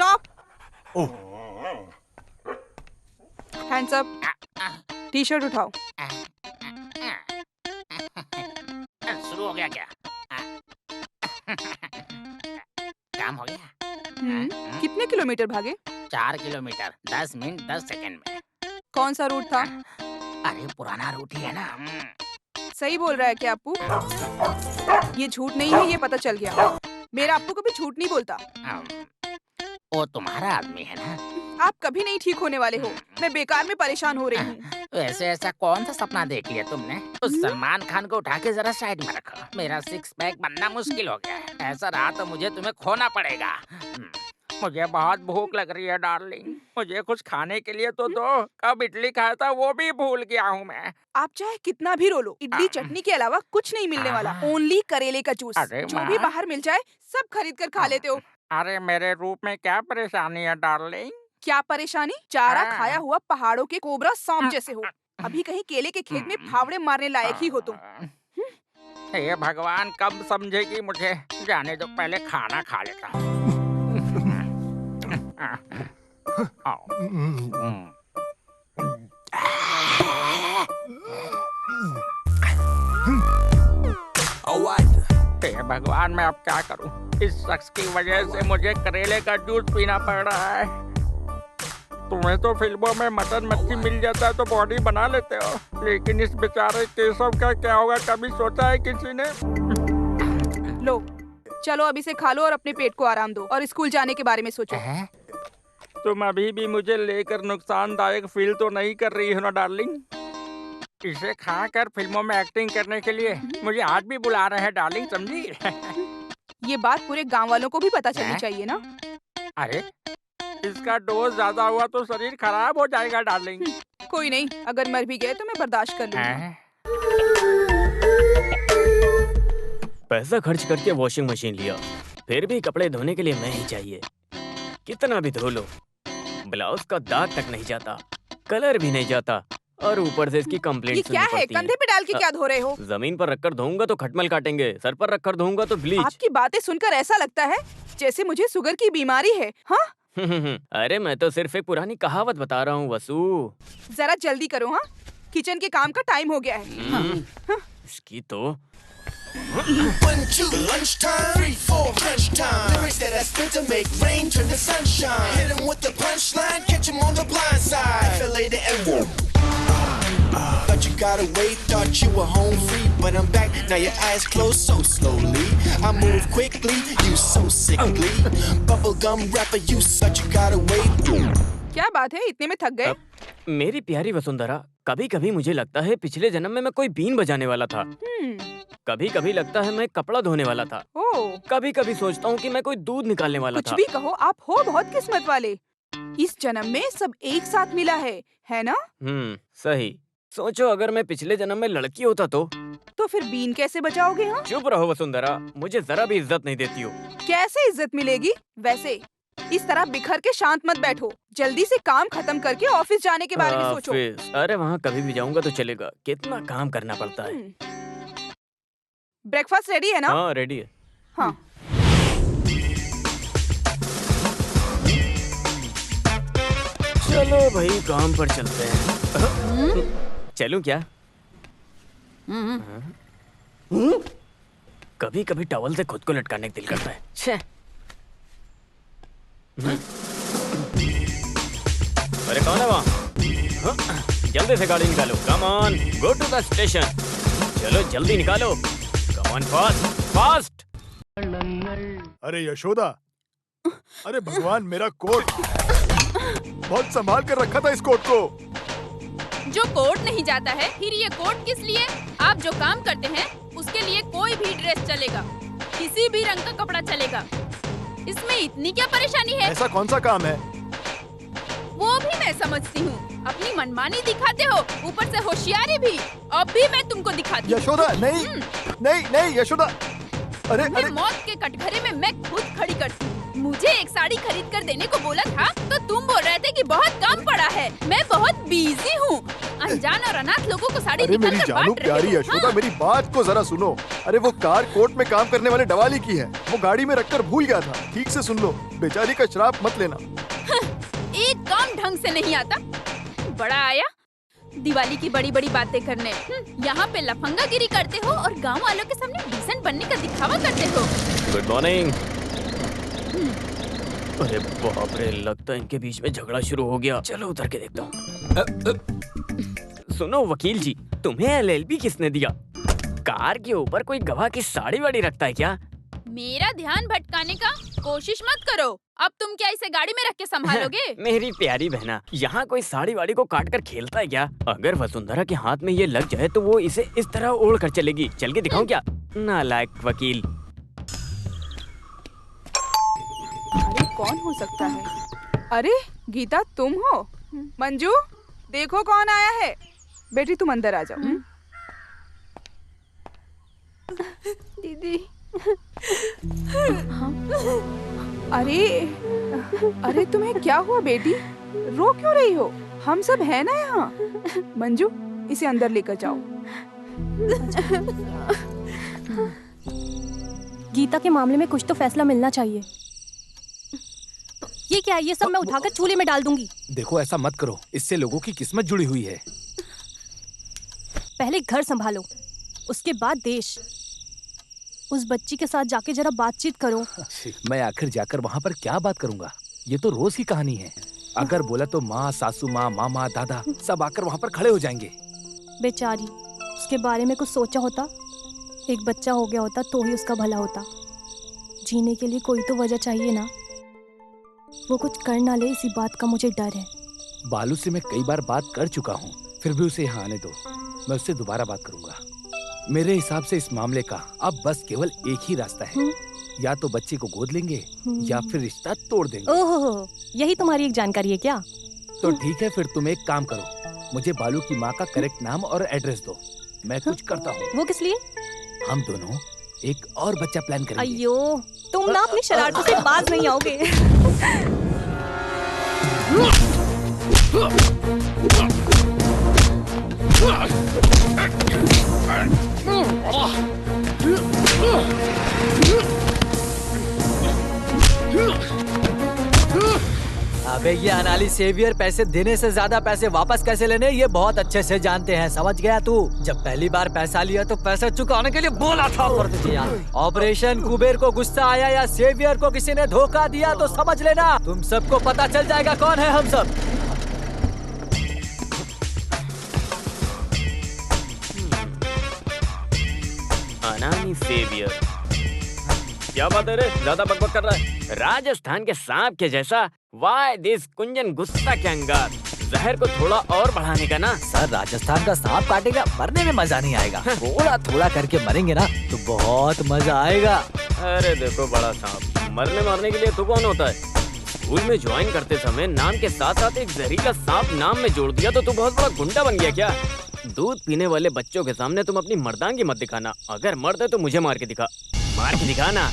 Stop. ओह, hands up. T shirt उठाओ। शुरू हो गया क्या? काम हो गया? कितने किलोमीटर भागे? 4 किलोमीटर 10 मिनट 10 सेकंड में। कौन सा रूट था? अरे पुराना रूट ही है ना। सही बोल रहा है क्या अप्पू? ये झूठ नहीं है, ये पता चल गया। मेरा अप्पू कभी झूठ नहीं बोलता। वो तुम्हारा आदमी है ना। आप कभी नहीं ठीक होने वाले हो। मैं बेकार में परेशान हो रही हूँ। वैसे ऐसा कौन सा सपना देख लिया तुमने? उस सलमान खान को उठा के जरा साइड में रखो। मेरा 6 पैक बनना मुश्किल हो गया है। ऐसा रहा तो मुझे तुम्हें खोना पड़ेगा। मुझे बहुत भूख लग रही है डार्लिंग। मुझे कुछ खाने के लिए तो दो। कब इडली खाया था वो भी भूल गया हूँ मैं। आप चाहे कितना भी रो लो, इडली चटनी के अलावा कुछ नहीं मिलने वाला। ओनली करेले का जूस। अरे जो भी बाहर मिल जाए सब खरीद कर खा लेते हो। अरे मेरे रूप में क्या परेशानी है डार्लिंग? क्या परेशानी? चारा खाया हुआ पहाड़ों के कोबरा सांप जैसे हो। अभी कहीं केले के खेत में फावड़े मारने लायक ही हो तुम। हे भगवान, कब समझेगी मुझे? जाने दो, पहले खाना खा लेता हूँ। हे भगवान, मैं अब क्या करूं? इस शख्स की वजह से मुझे करेले का जूस पीना पड़ रहा है। तुम्हें तो फिल्मों में मटन मच्छी मिल जाता है तो बॉडी बना लेते हो, लेकिन इस बेचारे केशव का क्या होगा? कभी सोचा है किसी ने? लो, चलो अब इसे खा लो और अपने पेट को आराम दो और स्कूल जाने के बारे में सोचो। तुम अभी भी मुझे लेकर नुकसानदायक फील तो नहीं कर रही हो ना डार्लिंग? इसे खाकर फिल्मों में एक्टिंग करने के लिए मुझे आज भी बुला रहे हैं डार्लिंग, समझी? ये बात पूरे गांव वालों को भी पता चलनी चाहिए ना। अरे इसका डोज ज्यादा हुआ तो शरीर खराब हो जाएगा डार्लिंग। कोई नहीं, अगर मर भी गए तो मैं बर्दाश्त कर लूंगी। पैसा खर्च करके वॉशिंग मशीन लिया, फिर भी कपड़े धोने के लिए मैं ही चाहिए। कितना भी धो लो, ब्लाउज का दाग तक नहीं जाता, कलर भी नहीं जाता, और ऊपर से इसकी कंप्लेंट ये क्या है? कंधे पे डाल के क्या धो रहे हो? जमीन पर रखकर धोऊंगा तो खटमल काटेंगे, सर पर रखकर धोऊंगा तो ब्लीच। आपकी बातें सुनकर ऐसा लगता है जैसे मुझे शुगर की बीमारी है। हाँ? अरे मैं तो सिर्फ एक पुरानी कहावत बता रहा हूँ वसु। जरा जल्दी करो। हाँ, किचन के काम का टाइम हो गया है। इसकी तो 1, 2, lunchtime. 3, 4, crunch time. Lyrics that I spit to make rain turn to sunshine. Hit 'em with the punchline, catch 'em on the blind side. Feel later and whoop. Thought you got away, thought you were home free, but I'm back. Now your eyes closed so slowly. I move quickly, you so sickly. Bubblegum rapper, you such you got away. क्या बात है, इतने में थक गए? मेरी प्यारी वसुंधरा, कभी कभी मुझे लगता है पिछले जन्म में मैं कोई बीन बजाने वाला था। कभी कभी लगता है मैं कपड़ा धोने वाला था। कभी कभी सोचता हूँ कि मैं कोई दूध निकालने वाला था। कुछ भी कहो, आप हो बहुत किस्मत वाले। इस जन्म में सब एक साथ मिला है ना? सही। सोचो अगर मैं पिछले जन्म में लड़की होता तो फिर बीन कैसे बचाओगे? हाँ? चुप रहो वसुंधरा, मुझे जरा भी इज्जत नहीं देती हो। कैसे इज्जत मिलेगी? वैसे इस तरह बिखर के शांत मत बैठो, जल्दी से काम खत्म करके ऑफिस जाने के बारे में सोचो। अरे वहाँ कभी भी जाऊंगा तो चलेगा, कितना काम करना पड़ता है। ब्रेकफास्ट रेडी है ना? हाँ रेडी है। हाँ। चलो भाई काम पर चलते हैं। चलूं क्या? कभी कभी टॉवल से खुद को लटकाने का दिल करता है। छे। अरे कौन है वहाँ? जल्दी से गाड़ी निकालो। Come on, go to the station. चलो जल्दी निकालो। Come on, fast fast. अरे यशोदा, अरे भगवान, मेरा कोट बहुत संभाल कर रखा था इस कोट को। जो कोट नहीं जाता है, फिर ये कोट किस लिए? आप जो काम करते हैं उसके लिए कोई भी ड्रेस चलेगा, किसी भी रंग का कपड़ा चलेगा। इसमें इतनी क्या परेशानी है? ऐसा कौन सा काम है? वो भी मैं समझती हूँ। अपनी मनमानी दिखाते हो, ऊपर से होशियारी भी। अब भी मैं तुमको दिखाती हूँ। यशोदा, नहीं नहीं नहीं यशोदा। अरे मौत के कटघरे में मैं खुद खड़ी करती हूँ। मुझे एक साड़ी खरीद कर देने को बोला था तो तुम बोल रहे थे कि बहुत काम पड़ा है। मैं बहुत बिजी हूँ। अनजान और अनाथ लोगों को साड़ी अरे मेरी निकाल कर जानू बांट रहे प्यारी हो। यशोदा, हाँ। मेरी बात को जरा सुनो। अरे वो कार कोर्ट में काम करने वाले डवाली की है, वो गाड़ी में रखकर भूल गया था। ठीक से सुन लो, बेचारी का श्राप मत लेना। एक काम ढंग से नहीं आता। बड़ा आया दिवाली की बड़ी बड़ी बातें करने। यहाँ पे लफंगागिरी करते हो और गांव वालों के सामने डिसेंट बनने का दिखावा करते हो। Good morning. अरे बाप रे, लगता है इनके बीच में झगड़ा शुरू हो गया। चलो उतर के देखता हूँ। सुनो वकील जी, तुम्हें एलएलबी किसने दिया? कार के ऊपर कोई गवाह की साड़ी वाड़ी रखता है क्या? मेरा ध्यान भटकाने का कोशिश मत करो। अब तुम क्या इसे गाड़ी में रख के संभालोगे? मेरी प्यारी बहना, यहाँ कोई साड़ी वाड़ी को काट कर खेलता है क्या? अगर वसुंधरा के हाथ में ये लग जाए तो वो इसे इस तरह ओढ़ कर चलेगी। चल के दिखाऊं क्या? नालायक वकील। अरे कौन हो सकता है? अरे गीता, तुम हो? मंजू, देखो कौन आया है। बेटी तुम अंदर आ जाओ। दीदी। अरे तुम्हें क्या हुआ बेटी? रो क्यों रही हो? हम सब है ना यहाँ। मंजू, इसे अंदर लेकर जाओ। गीता के मामले में कुछ तो फैसला मिलना चाहिए। ये क्या है? ये सब मैं उठाकर चूल्हे में डाल दूंगी। देखो ऐसा मत करो, इससे लोगों की किस्मत जुड़ी हुई है। पहले घर संभालो, उसके बाद देश। उस बच्ची के साथ जाके जरा बातचीत करो। मैं आखिर जाकर वहाँ पर क्या बात करूँगा? ये तो रोज की कहानी है। अगर बोला तो माँ, सासू माँ, मामा, दादा सब आकर वहाँ पर खड़े हो जाएंगे। बेचारी, उसके बारे में कुछ सोचा होता। एक बच्चा हो गया होता तो ही उसका भला होता। जीने के लिए कोई तो वजह चाहिए ना। वो कुछ कर ना ले, इसी बात का मुझे डर है। बालू से मैं कई बार बात कर चुका हूँ, फिर भी उसे यहाँ आने दो। मैं उससे दोबारा बात करूंगा। मेरे हिसाब से इस मामले का अब बस केवल एक ही रास्ता है। या तो बच्चे को गोद लेंगे या फिर रिश्ता तोड़ देंगे। ओहो, यही तुम्हारी एक जानकारी है क्या? तो ठीक है, फिर तुम एक काम करो, मुझे बालू की माँ का करेक्ट नाम और एड्रेस दो, मैं कुछ करता हूँ। वो किस लिए? हम दोनों एक और बच्चा प्लान करेंगे। अयो, तुम ना अपनी शरारतों से बाज नहीं आओगे। अबे ये अनाली सेवियर पैसे देने से ज्यादा पैसे वापस कैसे लेने ये बहुत अच्छे से जानते हैं, समझ गया तू? जब पहली बार पैसा लिया तो पैसे चुकाने के लिए बोला था पर तुझे यार। ऑपरेशन कुबेर को गुस्सा आया या सेवियर को किसी ने धोखा दिया तो समझ लेना तुम सबको पता चल जाएगा कौन है हम सब। अनानी सेवियर, क्या बात है रे? ज्यादा बकबक कर रहा है। राजस्थान के सांप के जैसा। वाई दिस कुंजन गुस्सा के अंगार। जहर को थोड़ा और बढ़ाने का ना। सर, राजस्थान का सांप काटेगा, मरने में मजा नहीं आएगा। थोड़ा थोड़ा करके मरेंगे ना तो बहुत मजा आएगा। अरे देखो बड़ा सांप, मरने मारने के लिए तो कौन होता है? स्कूल में ज्वाइन करते समय नाम के साथ साथ एक जहरीला सांप नाम में जोड़ दिया तो तू बहुत बड़ा गुंडा बन गया क्या? दूध पीने वाले बच्चों के सामने तुम अपनी मर्दांगी मत दिखाना। अगर मर्द है तो मुझे मार के दिखा। मार के दिखाना।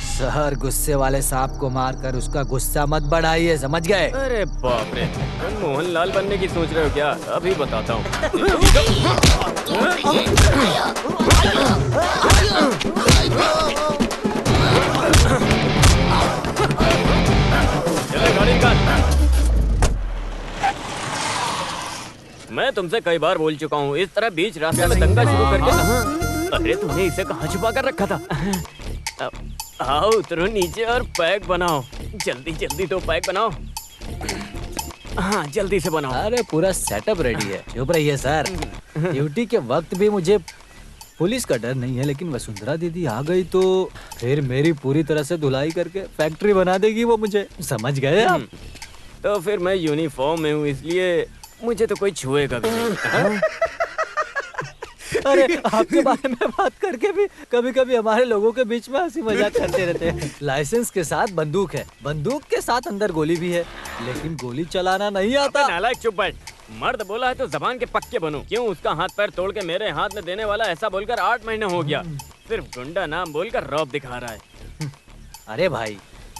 सर, गुस्से वाले सांप को मारकर उसका गुस्सा मत बढ़ाइए, समझ गए? अरे बाप रे, तुम मोहनलाल बनने की सोच रहे हो क्या? अभी बताता हूँ। चले गाड़ी निकाल। मैं तुमसे कई बार बोल चुका हूँ, इस तरह बीच रास्ते में दंगा शुरू करके। अरे तुमने इसे कहाँ छुपा कर रखा था? आओ उतरो नीचे और पैक बनाओ। जल्दी जल्दी तो पैक बनाओ। हाँ जल्दी से बनाओ। अरे पूरा सेटअप रेडी है, चुप रहिए सर। ड्यूटी के वक्त भी मुझे पुलिस का डर नहीं है, लेकिन वसुंधरा दीदी आ गई तो फिर मेरी पूरी तरह से धुलाई करके फैक्ट्री बना देगी वो मुझे, समझ गए आप? तो फिर मैं यूनिफॉर्म में हूँ इसलिए मुझे तो कोई छुएगा भी नहीं। अरे आपके बारे में बात करके भी कभी कभी हमारे लोगों के बीच में हंसी मजाक करते रहते हैं। लाइसेंस के साथ बंदूक है, बंदूक के साथ अंदर गोली भी है, लेकिन गोली चलाना नहीं आता। नालायक चुप बैठ। मर्द बोला है तो जबान के पक्के बनो। क्यों उसका हाथ पैर तोड़ के मेरे हाथ में देने वाला ऐसा बोलकर 8 महीने हो गया। सिर्फ गुंडा नाम बोलकर रौब दिखा रहा है। अरे भाई,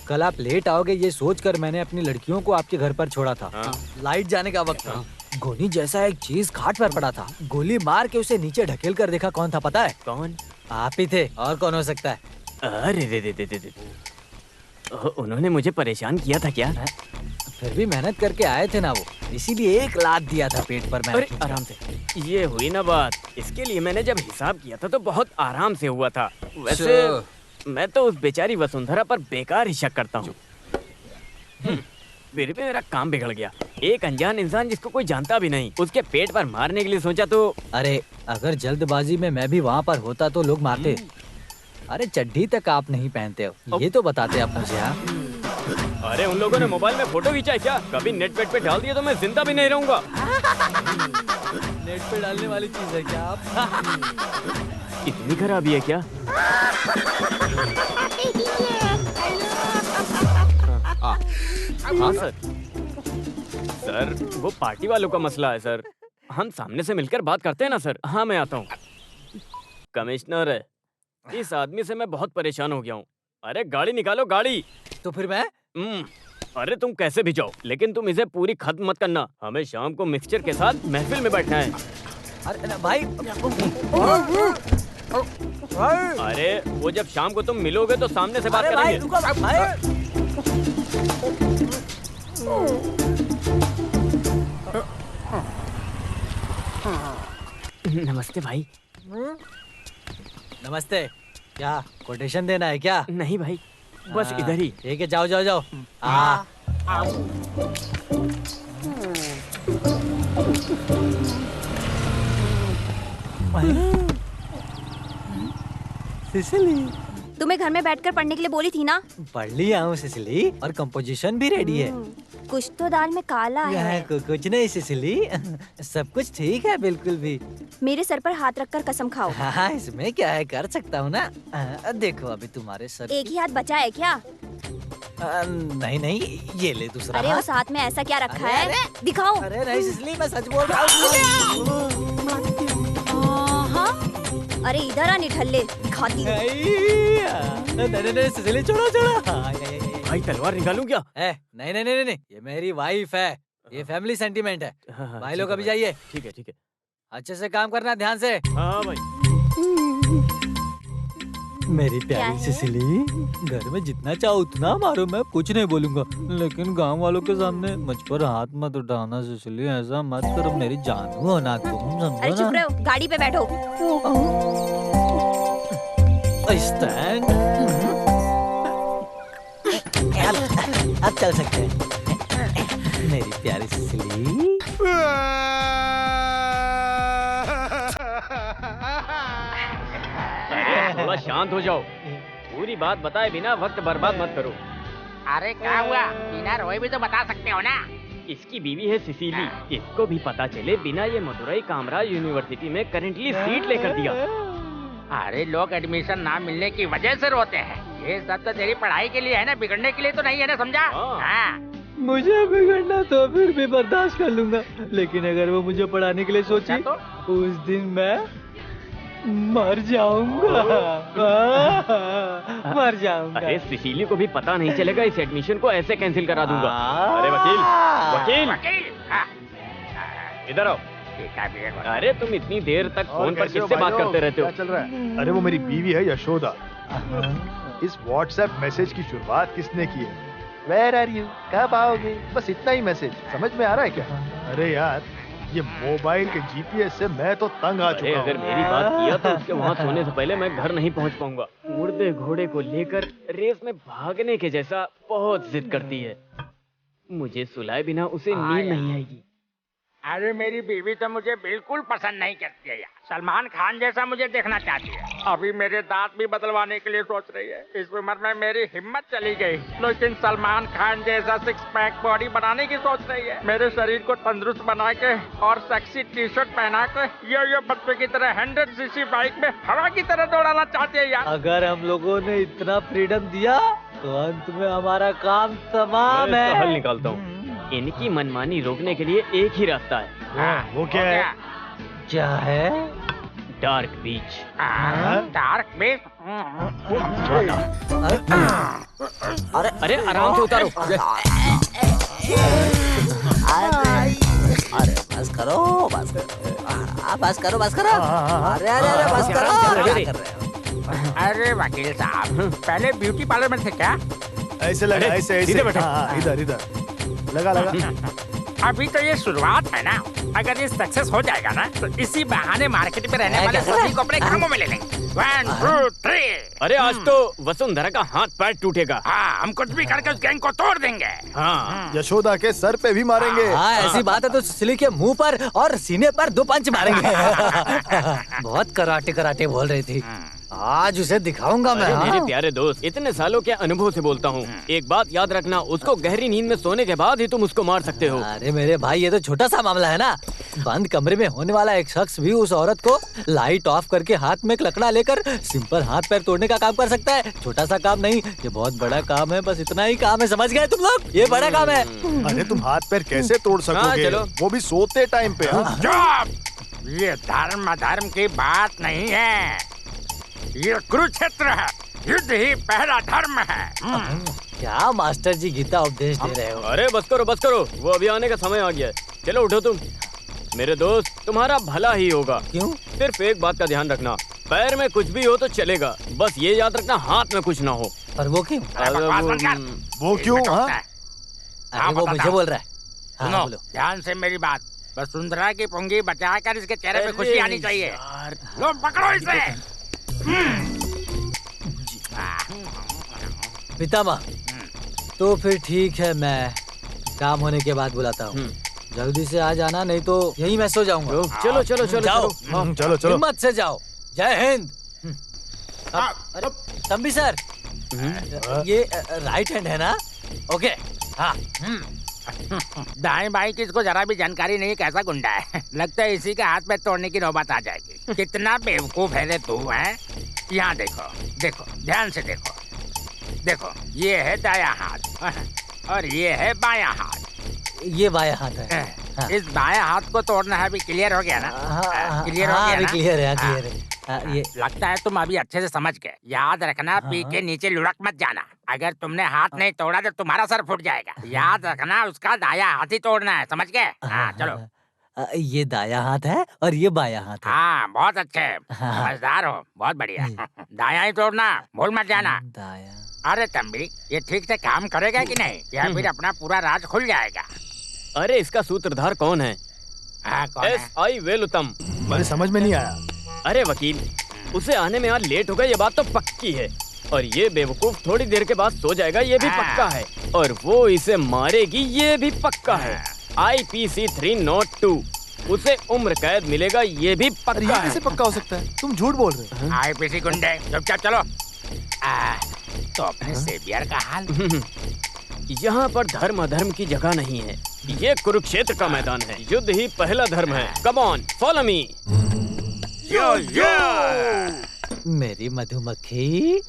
कल आप लेट आओगे ये सोचकर मैंने अपनी लड़कियों को आपके घर पर छोड़ा था। हाँ। लाइट जाने का वक्त था। गोली जैसा एक चीज घाट पर पड़ा था। गोली मार के उसे नीचे ढकेल कर देखा कौन था पता है? कौन? आप ही थे, और कौन हो सकता है? अरे दे। उन्होंने मुझे परेशान किया था क्या? फिर भी मेहनत करके आए थे ना वो, इसीलिए एक लात दिया था पेट पर मैंने। अरे आराम से, ये हुई ना बात। इसके लिए मैंने जब हिसाब किया था तो बहुत आराम से हुआ था। वैसे मैं तो उस बेचारी वसुंधरा पर बेकार ही शक करता हूँ। फिर भी मेरा काम बिगड़ गया। एक अनजान इंसान जिसको कोई जानता भी नहीं, उसके पेट पर मारने के लिए सोचा तो। अरे अगर जल्दबाजी में मैं भी वहाँ पर होता तो लोग मारते। अरे चड्डी तक आप नहीं पहनते हो, ये तो बताते आप मुझे। हाँ, अरे उन लोगों ने मोबाइल में फोटो खींचा है क्या? कभी नेट पेट पे डाल दिया तो मैं जिंदा भी नहीं रहूंगा। नेट पे डालने वाली चीज है क्या आप? इतनी खराबी है क्या? हाँ सर। सर वो पार्टी वालों का मसला है सर। हम सामने से मिलकर बात करते हैं ना सर। हाँ मैं आता हूँ। कमिश्नर, इस आदमी से मैं बहुत परेशान हो गया हूँ। अरे गाड़ी निकालो, गाड़ी। तो फिर मैं? अरे तुम कैसे भी जाओ, लेकिन तुम इसे पूरी खत्म मत करना। हमें शाम को मिक्सचर के साथ महफिल में बैठना है। अरे भाई, अरे वो जब शाम को तुम मिलोगे तो सामने से बात करेंगे। नमस्ते भाई। नमस्ते। क्या कोटेशन देना है क्या? नहीं भाई, बस इधर ही। ठीक है, जाओ जाओ जाओ। सिसिली, तुम्हें घर में बैठकर पढ़ने के लिए बोली थी ना? पढ़ लिया हूँ सिसिली, और कंपोजिशन भी रेडी है। कुछ तो दाल में काला है। कुछ नहीं सिसिली, सब कुछ ठीक है बिल्कुल भी। मेरे सर पर हाथ रखकर कसम खाओ। हाँ, इसमें क्या है, कर सकता हूँ ना। देखो अभी तुम्हारे सर। एक ही हाथ बचा है क्या? नहीं नहीं, ये ले दूसरा। अरे उस हाथ में ऐसा क्या रखा है? दिखाओ। अरे नहीं सिसिली, मैं सच बोल रहा हूँ। अरे इधर आ निठल्ले, दिखाती हूँ। नहीं सिसिली, छोड़ो छोड़ो। भाई तलवार निकालूं क्या? नहीं नहीं नहीं नहीं, ये मेरी वाइफ है। ये फैमिली सेंटीमेंट है। भाई लोग अभी जाइए। ठीक है ठीक है। अच्छे से काम करना, ध्यान से। हाँ भाई। मेरी प्यारी सिसिली, घर में जितना चाहो उतना मारो, मैं कुछ नहीं बोलूंगा, लेकिन गांव वालों के सामने मुझ पर हाथ मत उठाना सिसिली। ऐसा मत करो, मेरी जानू हो ना तुम, समझो ना। अरे चुप रहो, गाड़ी पे बैठो। स्टैंड। अब चल सकते हैं मेरी प्यारी सिसिली। थोड़ा शांत हो जाओ। पूरी बात बताए बिना वक्त बर्बाद मत करो। अरे क्या हुआ? बिना रोए भी तो बता सकते हो ना। इसकी बीवी है सिसिली। इसको भी पता चले बिना ये मदुरई कामराज यूनिवर्सिटी में करेंटली सीट लेकर दिया। अरे लोग एडमिशन ना मिलने की वजह से रोते हैं। ये सब तो तेरी पढ़ाई के लिए है ना, बिगड़ने के लिए तो नहीं है ना, समझा? हाँ। मुझे बिगड़ना तो फिर भी बर्दाश्त कर लूंगा, लेकिन अगर वो मुझे पढ़ाने के लिए सोची तो उस दिन मैं मर जाऊंगा। मर जाऊंगा। अरे सिसिली को भी पता नहीं चलेगा, इस एडमिशन को ऐसे कैंसिल करा दूंगा। अरे वकील, वकील, इधर आओ। अरे तुम इतनी देर तक फोन पर किससे बात करते रहते हो? क्या चल रहा है? अरे वो मेरी बीवी है यशोदा। इस व्हाट्सएप मैसेज की शुरुआत किसने की है? Where are you? कब आओगे? बस इतना ही मैसेज समझ में आ रहा है क्या? अरे यार, ये मोबाइल के जीपीएस से मैं तो तंग आ चुका हूँ। अगर मेरी बात किया तो उसके वहाँ सोने से पहले मैं घर नहीं पहुँच पाऊंगा। मुर्दे घोड़े को लेकर रेस में भागने के जैसा बहुत जिद करती है। मुझे सुलाए बिना उसे नींद नहीं आएगी। अरे मेरी बीवी तो मुझे बिल्कुल पसंद नहीं करती है यार। सलमान खान जैसा मुझे देखना चाहती है। अभी मेरे दांत भी बदलवाने के लिए सोच रही है। इस उम्र में मेरी हिम्मत चली गई, लेकिन सलमान खान जैसा 6 पैक बॉडी बनाने की सोच रही है। मेरे शरीर को तंदुरुस्त बना के और सेक्सी टी शर्ट पहना के ये बच्चे की तरह 100 सीसी बाइक में हवा की तरह दौड़ाना चाहती है यार। अगर हम लोगों ने इतना फ्रीडम दिया तो अंत में हमारा काम तमाम है। हल निकालता हूँ। इनकी मनमानी रोकने के लिए एक ही रास्ता है। वो क्या है? क्या है? डार्क बीच। डार्क बीच? अरे अरे आराम से उतारो। अरे बस करो, बस करो, बस करो, बस करो। अरे अरे अरे बस करो, क्या कर रहे हो? अरे वकील साहब, पहले ब्यूटी पार्लर में थे क्या? ऐसे लगा, ऐसे ऐसे। सीधे बैठो। हाँ, इधर इधर लगा लगा। अभी तो ये शुरुआत है ना, अगर ये सक्सेस हो जाएगा ना तो इसी बहाने मार्केट में रहने वाले सभी को अपने कामों में ले लेंगे। 1 2 3। अरे आज तो वसुंधरा का हाथ पैर टूटेगा। हाँ, हम कुछ भी करके उस गैंग को तोड़ देंगे। हाँ, यशोदा के सर पे भी मारेंगे। हाँ ऐसी बात है तो सिली के मुंह पर और सीने पर 2 पंच मारेंगे। बहुत कराटे कराटे बोल रही थी, आज उसे दिखाऊंगा मैं। अरे मेरे हाँ। प्यारे दोस्त, इतने सालों के अनुभव से बोलता हूँ, एक बात याद रखना, उसको गहरी नींद में सोने के बाद ही तुम उसको मार सकते हो। अरे मेरे भाई ये तो छोटा सा मामला है ना। बंद कमरे में होने वाला एक शख्स भी उस औरत को लाइट ऑफ करके हाथ में एक लकड़ा लेकर सिंपल हाथ पैर तोड़ने का काम कर सकता है। छोटा सा काम नहीं, ये बहुत बड़ा काम है। बस इतना ही काम है, समझ गए तुम लोग? ये बड़ा काम है। अरे तुम हाथ पैर कैसे तोड़ सकोगे? चलो। वो भी सोते टाइम पे। हाँ? चुप! ये धर्म अधर्म की बात नहीं है, ये कुरुक्षेत्र है। युद्ध ही पहला धर्म है। क्या मास्टर जी गीता उपदेश दे रहे हो? अरे बस करो बस करो, वो अभी आने का समय आ गया है। चलो उठो तुम। मेरे दोस्त, तुम्हारा भला ही होगा। क्यों? सिर्फ एक बात का ध्यान रखना, पैर में कुछ भी हो तो चलेगा, बस ये याद रखना हाथ में कुछ ना हो। पर वो क्यों? अरे बकवास बंद कर। वो क्यों? हाँ? अरे वो मुझे बोल रहा है। हाँ, सुनो, बोलो। ध्यान से मेरी बात। वसुंधरा की पुंगी बचाकर इसके चेहरे पे खुशी आनी चाहिए। लो पकड़ो इसे। पितामह, तो फिर ठीक है, मैं काम होने के बाद बुलाता हूँ। जल्दी से आ जाना, नहीं तो यहीं मैं सो जाऊंगा। चलो चलो चलो जाओ। चलो चलो। हिम्मत से जाओ। जय हिंद। अरे तंबी सर, ये राइट हैंड है ना? ओके। हाँ। दाएं बाएं की इसको जरा भी जानकारी नहीं, कैसा गुंडा है। लगता है इसी के हाथ में तोड़ने की नौबत आ जाएगी। कितना बेवकूफ है रे तू, है? यहाँ देखो, देखो, ध्यान से देखो। देखो, ये है दायां हाथ और ये है बायां हाथ। ये बायां हाथ है। हाँ। इस बायां हाथ को तोड़ना है। अभी क्लियर हो गया ना? क्लियर हो हाँ, गया अभी ना? क्लियर है, क्लियर है। ये लगता है तुम अभी अच्छे से समझ गए। याद रखना, पी के नीचे लुढ़क मत जाना। अगर तुमने हाथ नहीं तोड़ा तो तुम्हारा सर फूट जाएगा। याद रखना, उसका दायां हाथ ही तोड़ना है, समझ गए? हाँ चलो। ये दायां हाथ है और ये बायां हाथ है। हाँ बहुत अच्छे, समझदार हो, बहुत बढ़िया। दायां ही तोड़ना, भूल मत जाना। दायां। अरे तंबी, ये ठीक से काम करेगा कि नहीं, या फिर अपना पूरा राज खुल जाएगा? अरे इसका सूत्रधार कौन है? हाँ कौन है? SI वेलुतम। मुझे समझ में नहीं आया। अरे वकील, उसे आने में आज लेट हो गया, ये बात तो पक्की है। और ये बेवकूफ थोड़ी देर के बाद सो जाएगा, ये भी पक्का है। और वो इसे मारेगी, ये भी पक्का है। IPC 302, उसे उम्र कैद मिलेगा, ये भी पक्का ये है। कैसे पक्का हो सकता है? तुम झूठ बोल रहे हो। IPC गुंडे, चुपचाप चलो। तो अपने सेवियर का हाल? यहाँ पर धर्म अधर्म की जगह नहीं है, ये कुरुक्षेत्र का मैदान है। युद्ध ही पहला धर्म है। Come on, follow me. Yo yo. मेरी मधुमक्खी।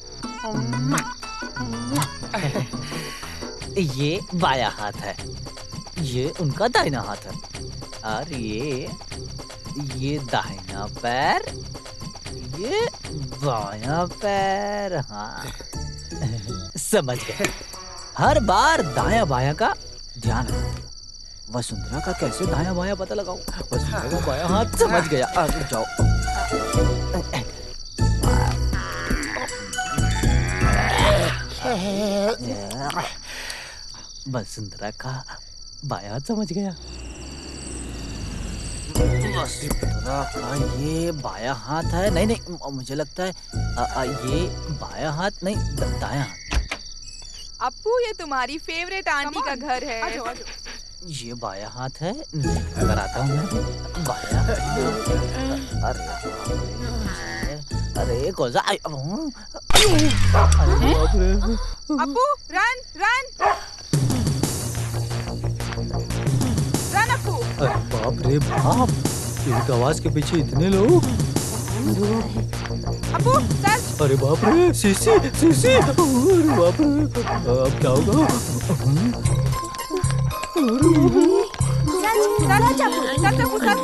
ये बायां हाथ है, ये उनका दाहिना हाथ है, और ये दाहिना पैर, ये बायां पैर। हाँ समझ गए। हर बार दायां बायां का ध्यान रखो। वसुंधरा का कैसे दायां बायां पता लगाऊं? वसुंधरा का बायां हाथ समझ गया। आगे जाओ। वसुंधरा का बायां हाथ समझ गया। वसुंधरा का ये बायां हाथ है। नहीं नहीं, मुझे लगता है ये बायां हाथ नहीं, दायां हाथ। अप्पू, ये तुम्हारी फेवरेट आंटी का घर है। आजो, आजो। ये बायां हाथ है। अगर आता हूँ मैं बायां। अरे कौन सा? Appu, run run run Appu. बाप रे बाप, एक आवाज के पीछे इतने लोग। अप्पू सर्च। अरे बाप रे, सीसी सीसी। अरे बाप रे, अब क्या होगा? Search Appu, search Appu, search.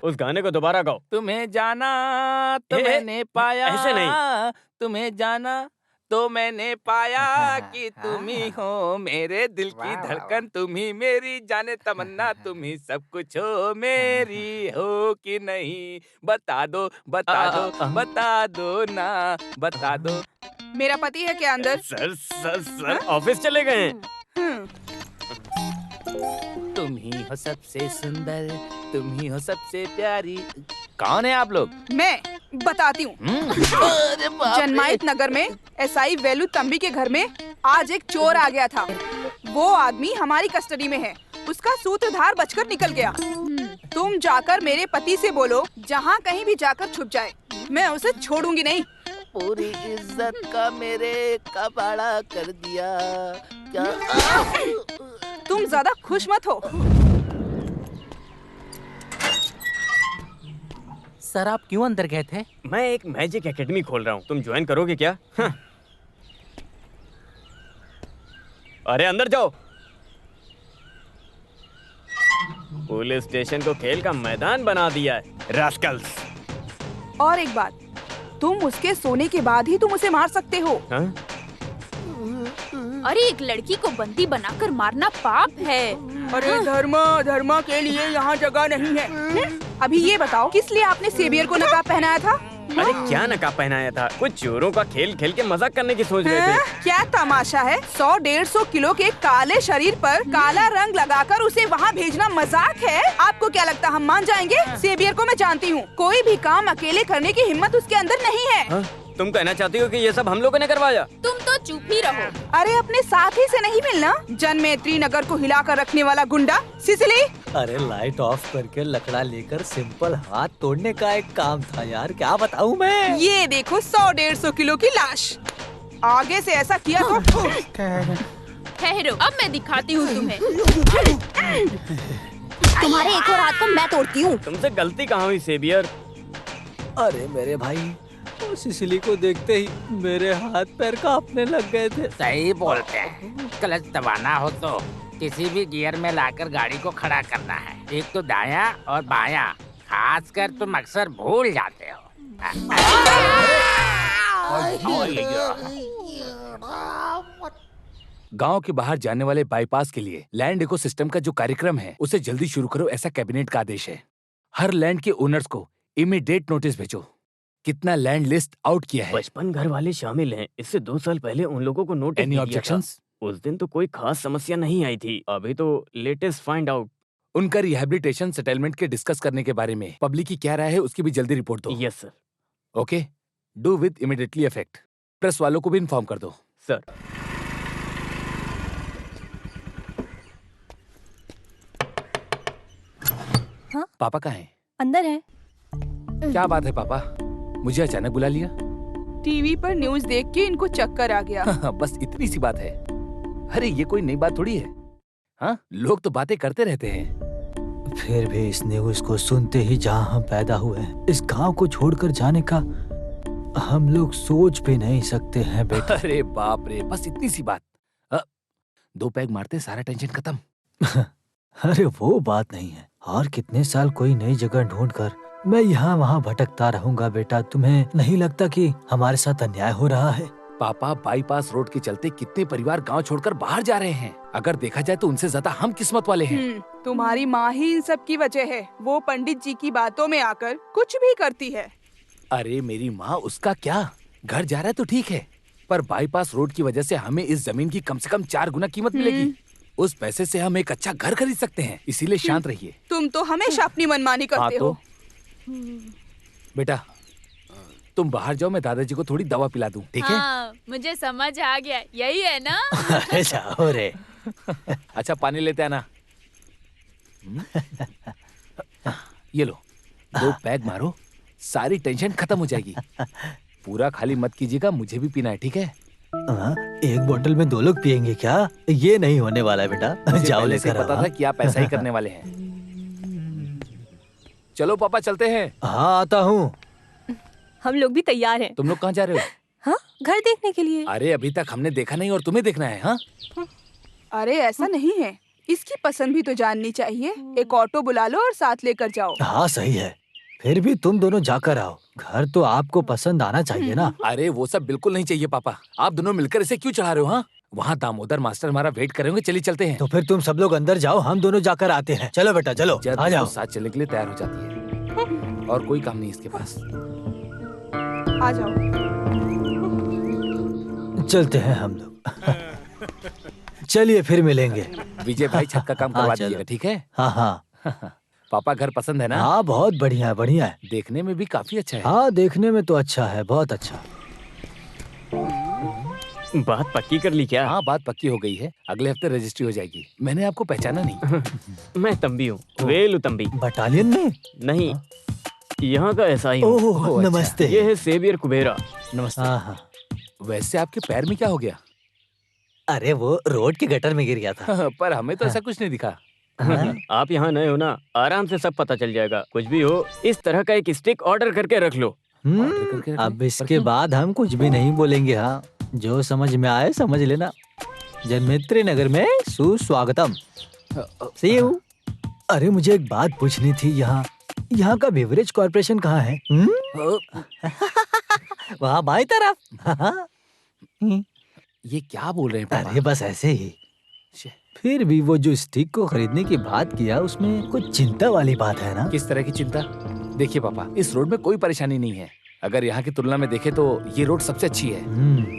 उस गाने को दोबारा गाओ। तुम्हें जाना तो ए, मैंने पाया, ऐसे नहीं। तुम्हें जाना तो मैंने पाया कि तुम ही हो मेरे दिल की धड़कन, तुम ही मेरी जाने तमन्ना, तुम ही सब कुछ हो, मेरी हो कि नहीं बता दो बता दो बता दो ना, बता दो। मेरा पति है क्या अंदर? सर ऑफिस चले गए हैं। तुम ही हो सबसे सुंदर, तुम ही हो सबसे प्यारी। कौन है आप लोग? मैं बताती हूँ। जनमाइत नगर में एसआई वेलू तंबी के घर में आज एक चोर आ गया था। वो आदमी हमारी कस्टडी में है। उसका सूत्रधार बचकर निकल गया। तुम जाकर मेरे पति से बोलो जहाँ कहीं भी जाकर छुप जाए, मैं उसे छोड़ूंगी नहीं। पूरी इज्जत का मेरे कबाड़ा कर दिया क्या? तुम ज्यादा खुश मत हो। सर आप क्यों अंदर गए थे? मैं एक मैजिक एकेडमी खोल रहा हूँ, तुम ज्वाइन करोगे क्या? हाँ। अरे अंदर जाओ। पुलिस स्टेशन को खेल का मैदान बना दिया है, रास्कल्स। और एक बात, तुम उसके सोने के बाद ही तुम उसे मार सकते हो। हाँ? अरे एक लड़की को बंदी बनाकर मारना पाप है। अरे धर्म के लिए यहाँ जगह नहीं है। अभी ये बताओ किस लिए आपने सेवियर को नकाब पहनाया था? अरे क्या नकाब पहनाया था? कुछ चोरों का खेल खेल के मजाक करने की सोच रहे थे। क्या तमाशा है? 100-150 किलो के काले शरीर पर काला रंग लगाकर उसे वहाँ भेजना मजाक है? आपको क्या लगता हम मान जाएंगे? सेवियर को मैं जानती हूँ, कोई भी काम अकेले करने की हिम्मत उसके अंदर नहीं है। हाँ? तुम कहना चाहती हो कि ये सब हम लोगों ने करवाया? तुम तो चुप ही रहो। अरे अपने साथी से नहीं मिलना, जनमेत्री नगर को हिलाकर रखने वाला गुंडा सिसिली। अरे लाइट ऑफ करके लकड़ा लेकर सिंपल हाथ तोड़ने का एक काम था यार, क्या बताऊं मैं। ये देखो 100-150 किलो की लाश। आगे से ऐसा किया तो ठहरो, अब मैं दिखाती हूँ तुम्हें। तुम्हारे एक और हाथ को मैं तोड़ती हूँ। तुमसे गलती कहाँ हुई सेवियर? अरे मेरे भाई, सिसिली को देखते ही मेरे हाथ पैर कांपने लग गए थे। सही बोलते हैं, क्लच दबाना हो तो किसी भी गियर में लाकर गाड़ी को खड़ा करना है। एक तो दायां और बायां, खासकर तुम अक्सर भूल जाते हो। गांव के बाहर जाने वाले बाईपास के लिए लैंड इकोसिस्टम का जो कार्यक्रम है उसे जल्दी शुरू करो, ऐसा कैबिनेट का आदेश है। हर लैंड के ओनर्स को इमीडिएट नोटिस भेजो। कितना लैंड लिस्ट आउट किया है? 55 घर वाले शामिल हैं। इससे 2 साल पहले उन लोगों को नोटिस एनी दिया था। ऑब्जेक्शंस? उस दिन तो कोई खास समस्या नहीं आई थी। अभी तो लेटेस्ट फाइंड आउट। उनका रिहैबिलिटेशन सेटलमेंट के डिस्कस करने के बारे में पब्लिक की क्या राय है उसकी भी जल्दी रिपोर्ट दो। Yes sir. Okay, do with immediately effect. Press वालों को भी इन्फॉर्म कर दो। सर। हाँ? पापा कहाँ हैं? अंदर है। क्या बात है पापा, मुझे अचानक बुला लिया? टीवी पर न्यूज़ देख के इनको चक्कर आ गया। बस इतनी सी बात है। अरे ये कोई नई बात थोड़ी है। हाँ, लोग तो बातें करते रहते हैं। फिर भी इस न्यूज़ को सुनते ही जहाँ हम पैदा हुए, इस गांव को छोड़कर जाने का हम लोग सोच भी नहीं सकते हैं बेटा। अरे बाप रे, बस इतनी सी बात। 2 पैग मारते सारा टेंशन खत्म। अरे वो बात नहीं है। और कितने साल कोई नई जगह ढूंढकर मैं यहाँ वहाँ भटकता रहूंगा बेटा। तुम्हें नहीं लगता कि हमारे साथ अन्याय हो रहा है? पापा, बाईपास रोड के चलते कितने परिवार गांव छोड़कर बाहर जा रहे हैं। अगर देखा जाए तो उनसे ज्यादा हम किस्मत वाले हैं। तुम्हारी माँ ही इन सब की वजह है। वो पंडित जी की बातों में आकर कुछ भी करती है। अरे मेरी माँ, उसका क्या, घर जा रहा है तो ठीक है, पर बाईपास रोड की वजह से हमें इस जमीन की कम से कम 4 गुना कीमत मिलेगी। उस पैसे से हम एक अच्छा घर खरीद सकते हैं, इसीलिए शांत रहिए। तुम तो हमेशा अपनी मनमानी करते हो। बेटा तुम बाहर जाओ, मैं दादाजी को थोड़ी दवा पिला दूं, ठीक है? हाँ, मुझे समझ आ गया, यही है ना? अरे जाओ रे। अच्छा पानी लेते आना। ये लो, 2 पैग मारो, सारी टेंशन खत्म हो जाएगी। पूरा खाली मत कीजिएगा, मुझे भी पीना है, ठीक है? एक बोतल में 2 लोग पियेंगे क्या? ये नहीं होने वाला है बेटा। जाओ पहले से लेकर पता था कि आप ऐसा ही करने वाले हैं। चलो पापा चलते हैं। हाँ आता हूँ। हम लोग भी तैयार हैं। तुम लोग कहाँ जा रहे हो? हाँ, घर देखने के लिए। अरे अभी तक हमने देखा नहीं और तुम्हें देखना है? हाँ, अरे ऐसा नहीं है, इसकी पसंद भी तो जाननी चाहिए। एक ऑटो बुला लो और साथ लेकर जाओ। हाँ सही है, फिर भी तुम दोनों जाकर आओ। घर तो आपको पसंद आना चाहिए ना। अरे वो सब बिल्कुल नहीं चाहिए पापा, आप दोनों मिलकर इसे क्यों चढ़ा रहे हो? हाँ, वहाँ दामोदर मास्टर हमारा वेट करेंगे। चलिए चलते हैं। तो फिर तुम सब लोग अंदर जाओ, हम दोनों जाकर आते हैं। चलो बेटा चलो, जब आ जाओ। वो साथ चलने के लिए तैयार हो जाती है और कोई काम नहीं इसके पास। आ जाओ। चलते हैं हम लोग। चलिए फिर मिलेंगे। विजय भाई छत का काम हाँ, करवा चलो। दीजिएगा, ठीक है? हाँ हाँ पापा घर पसंद है ना? हाँ, बहुत बढ़िया है, बढ़िया है। देखने में भी काफी अच्छा है। हाँ, देखने में तो अच्छा है, बहुत अच्छा। बात पक्की कर ली क्या? हाँ, बात पक्की हो गई है। अगले हफ्ते रजिस्ट्री हो जाएगी। मैंने आपको पहचाना नहीं। मैं तंबी हूँ, वेलु तंबी। बटालियन में? नहीं, यहाँ का ऐसा ही हूँ। ओह, अच्छा। नमस्ते। ये है सेवियर कुबेरा। नमस्ते। हाँ हाँ। वैसे आपके पैर में क्या हो गया? अरे वो रोड के गटर में गिर गया था। पर हमें तो ऐसा कुछ नहीं दिखा। आप यहाँ नए हो ना, आराम से सब पता चल जाएगा। कुछ भी हो, इस तरह का एक स्टिक ऑर्डर करके रख लो। अब इसके बाद हम कुछ भी नहीं बोलेंगे। हाँ, जो समझ में आए समझ लेना। जनमित्री नगर में सुस्वागतम। See you। अरे मुझे एक बात पूछनी थी, यहाँ का बेवरेज कॉर्पोरेशन कहाँ है? वहाँ बाई तरफ। ये क्या बोल रहे हैं पापा? अरे बस ऐसे ही। फिर भी वो जो स्टिक को खरीदने की बात किया, उसमें कुछ चिंता वाली बात है ना? किस तरह की चिंता? देखिए पापा, इस रोड में कोई परेशानी नहीं है। अगर यहाँ की तुलना में देखें तो ये रोड सबसे अच्छी है।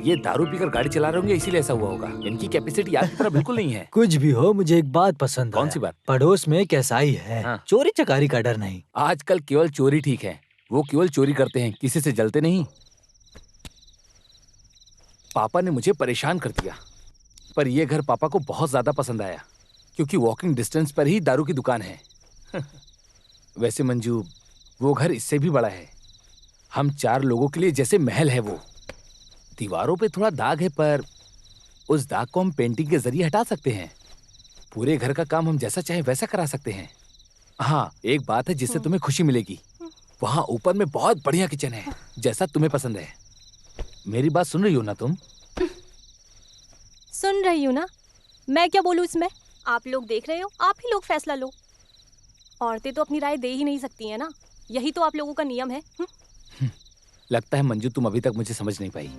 ये दारू पीकर गाड़ी चला रहे होंगे, इसीलिए ऐसा हुआ होगा। इनकी कैपेसिटी आपकी तरह बिल्कुल नहीं है। कुछ भी हो, मुझे एक बात पसंद कौन आया। सी बात? पड़ोस में एक ऐसाई है। हाँ। चोरी चकारी का डर नहीं। आजकल केवल चोरी ठीक है। वो केवल चोरी करते हैं, किसी से जलते नहीं। पापा ने मुझे परेशान कर दिया, पर यह घर पापा को बहुत ज्यादा पसंद आया, क्योंकि वॉकिंग डिस्टेंस पर ही दारू की दुकान है। वैसे मंजू, वो घर इससे भी बड़ा है। हम 4 लोगों के लिए जैसे महल है वो। दीवारों पे थोड़ा दाग है, पर उस दाग को हम पेंटिंग के जरिए हटा सकते हैं। पूरे घर का काम हम जैसा चाहे वैसा करा सकते हैं। हाँ, एक बात है जिससे तुम्हें खुशी मिलेगी। वहाँ ऊपर में बहुत बढ़िया किचन है, जैसा तुम्हें पसंद है। मेरी बात सुन रही हो ना तुम? सुन रही हूँ ना। मैं क्या बोलूँ इसमें? आप लोग देख रहे हो, आप ही लोग फैसला लो। औरतें तो अपनी राय दे ही नहीं सकती हैं ना, यही तो आप लोगों का नियम है। लगता है मंजू तुम अभी तक मुझे समझ नहीं पाई।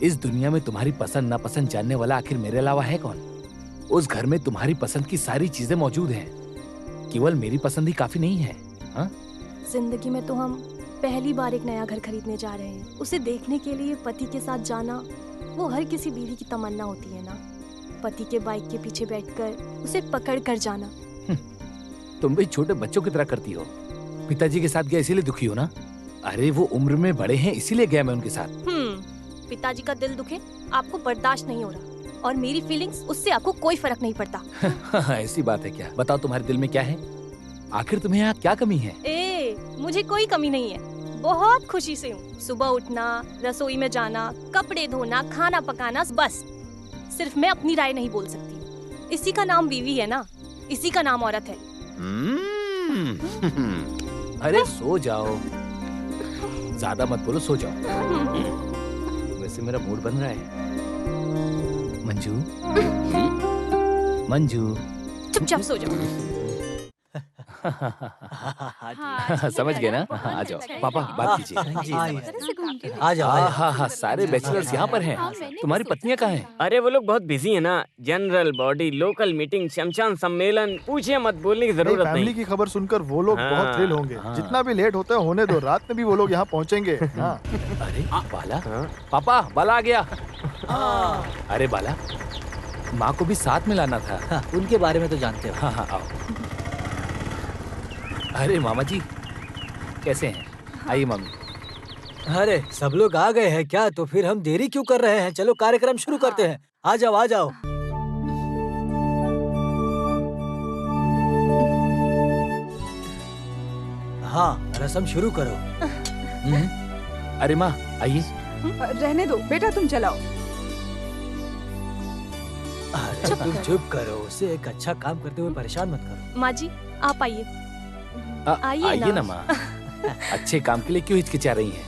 इस दुनिया में तुम्हारी पसंद नापसंद जानने वाला आखिर मेरे अलावा है कौन? उस घर में तुम्हारी पसंद की सारी चीजें मौजूद हैं, केवल मेरी पसंद ही काफी नहीं है। हाँ? जिंदगी में तो हम पहली बार एक नया घर खरीदने जा रहे हैं। उसे देखने के लिए पति के साथ जाना, वो हर किसी बीवी की तमन्ना होती है ना। पति के बाइक के पीछे बैठकर उसे पकड़ कर जाना। तुम भी छोटे बच्चों की तरह करती हो। पिताजी के साथ गया इसीलिए दुखी हो ना? अरे वो उम्र में बड़े हैं, इसीलिए गया मैं उनके साथ। पिताजी का दिल दुखे आपको बर्दाश्त नहीं हो रहा, और मेरी फीलिंग्स, उससे आपको कोई फर्क नहीं पड़ता। ऐसी बात है क्या? बताओ तुम्हारे दिल में क्या है? आखिर तुम्हें यहाँ क्या कमी है? मुझे कोई कमी नहीं है, बहुत खुशी से हूँ। सुबह उठना, रसोई में जाना, कपड़े धोना, खाना पकाना, बस। सिर्फ मैं अपनी राय नहीं बोल सकती। इसी का नाम बीवी है ना, इसी का नाम औरत है। अरे सो जाओ, ज्यादा मत बोलो, सो जाओ। वैसे मेरा मूड बन रहा है। मंजू, मंजू, चुपचाप सो जाओ। समझ गए ना? आ जाओ पापा, बात कीजिए। आ जाओ। हाँ हाँ, सारे बैचलर्स यहाँ पर हैं। तुम्हारी पत्नियाँ कहाँ हैं? अरे वो लोग बहुत बिजी है ना। जनरल बॉडी, लोकल मीटिंग, शमशान सम्मेलन, पूछिए मत, बोलने की जरूरत नहीं। फैमिली की खबर सुनकर वो लोग हाँ, बहुत थ्रिल होंगे। जितना भी लेट होता है होने दो, रात में भी वो लोग यहाँ पहुँचेंगे। हाँ। अरे बाला, पापा बाला आ गया। अरे बाला, माँ को भी साथ में लाना था। उनके बारे में तो जानते हो। हाँ हाँ, आओ। अरे मामा जी, कैसे हैं? आइए मामी। अरे सब लोग आ गए हैं क्या? तो फिर हम देरी क्यों कर रहे हैं? चलो कार्यक्रम शुरू करते हैं। आ जाओ, आ जाओ। हाँ, रस्म शुरू करो। अरे माँ, आइए। रहने दो बेटा, तुम चलाओ। अरे तुम चुप करो, उसे एक अच्छा काम करते हुए परेशान मत करो। माँ जी, आप आइए। आइए ना माँ। अच्छे काम के लिए क्यों हिचकिचा रही हैं?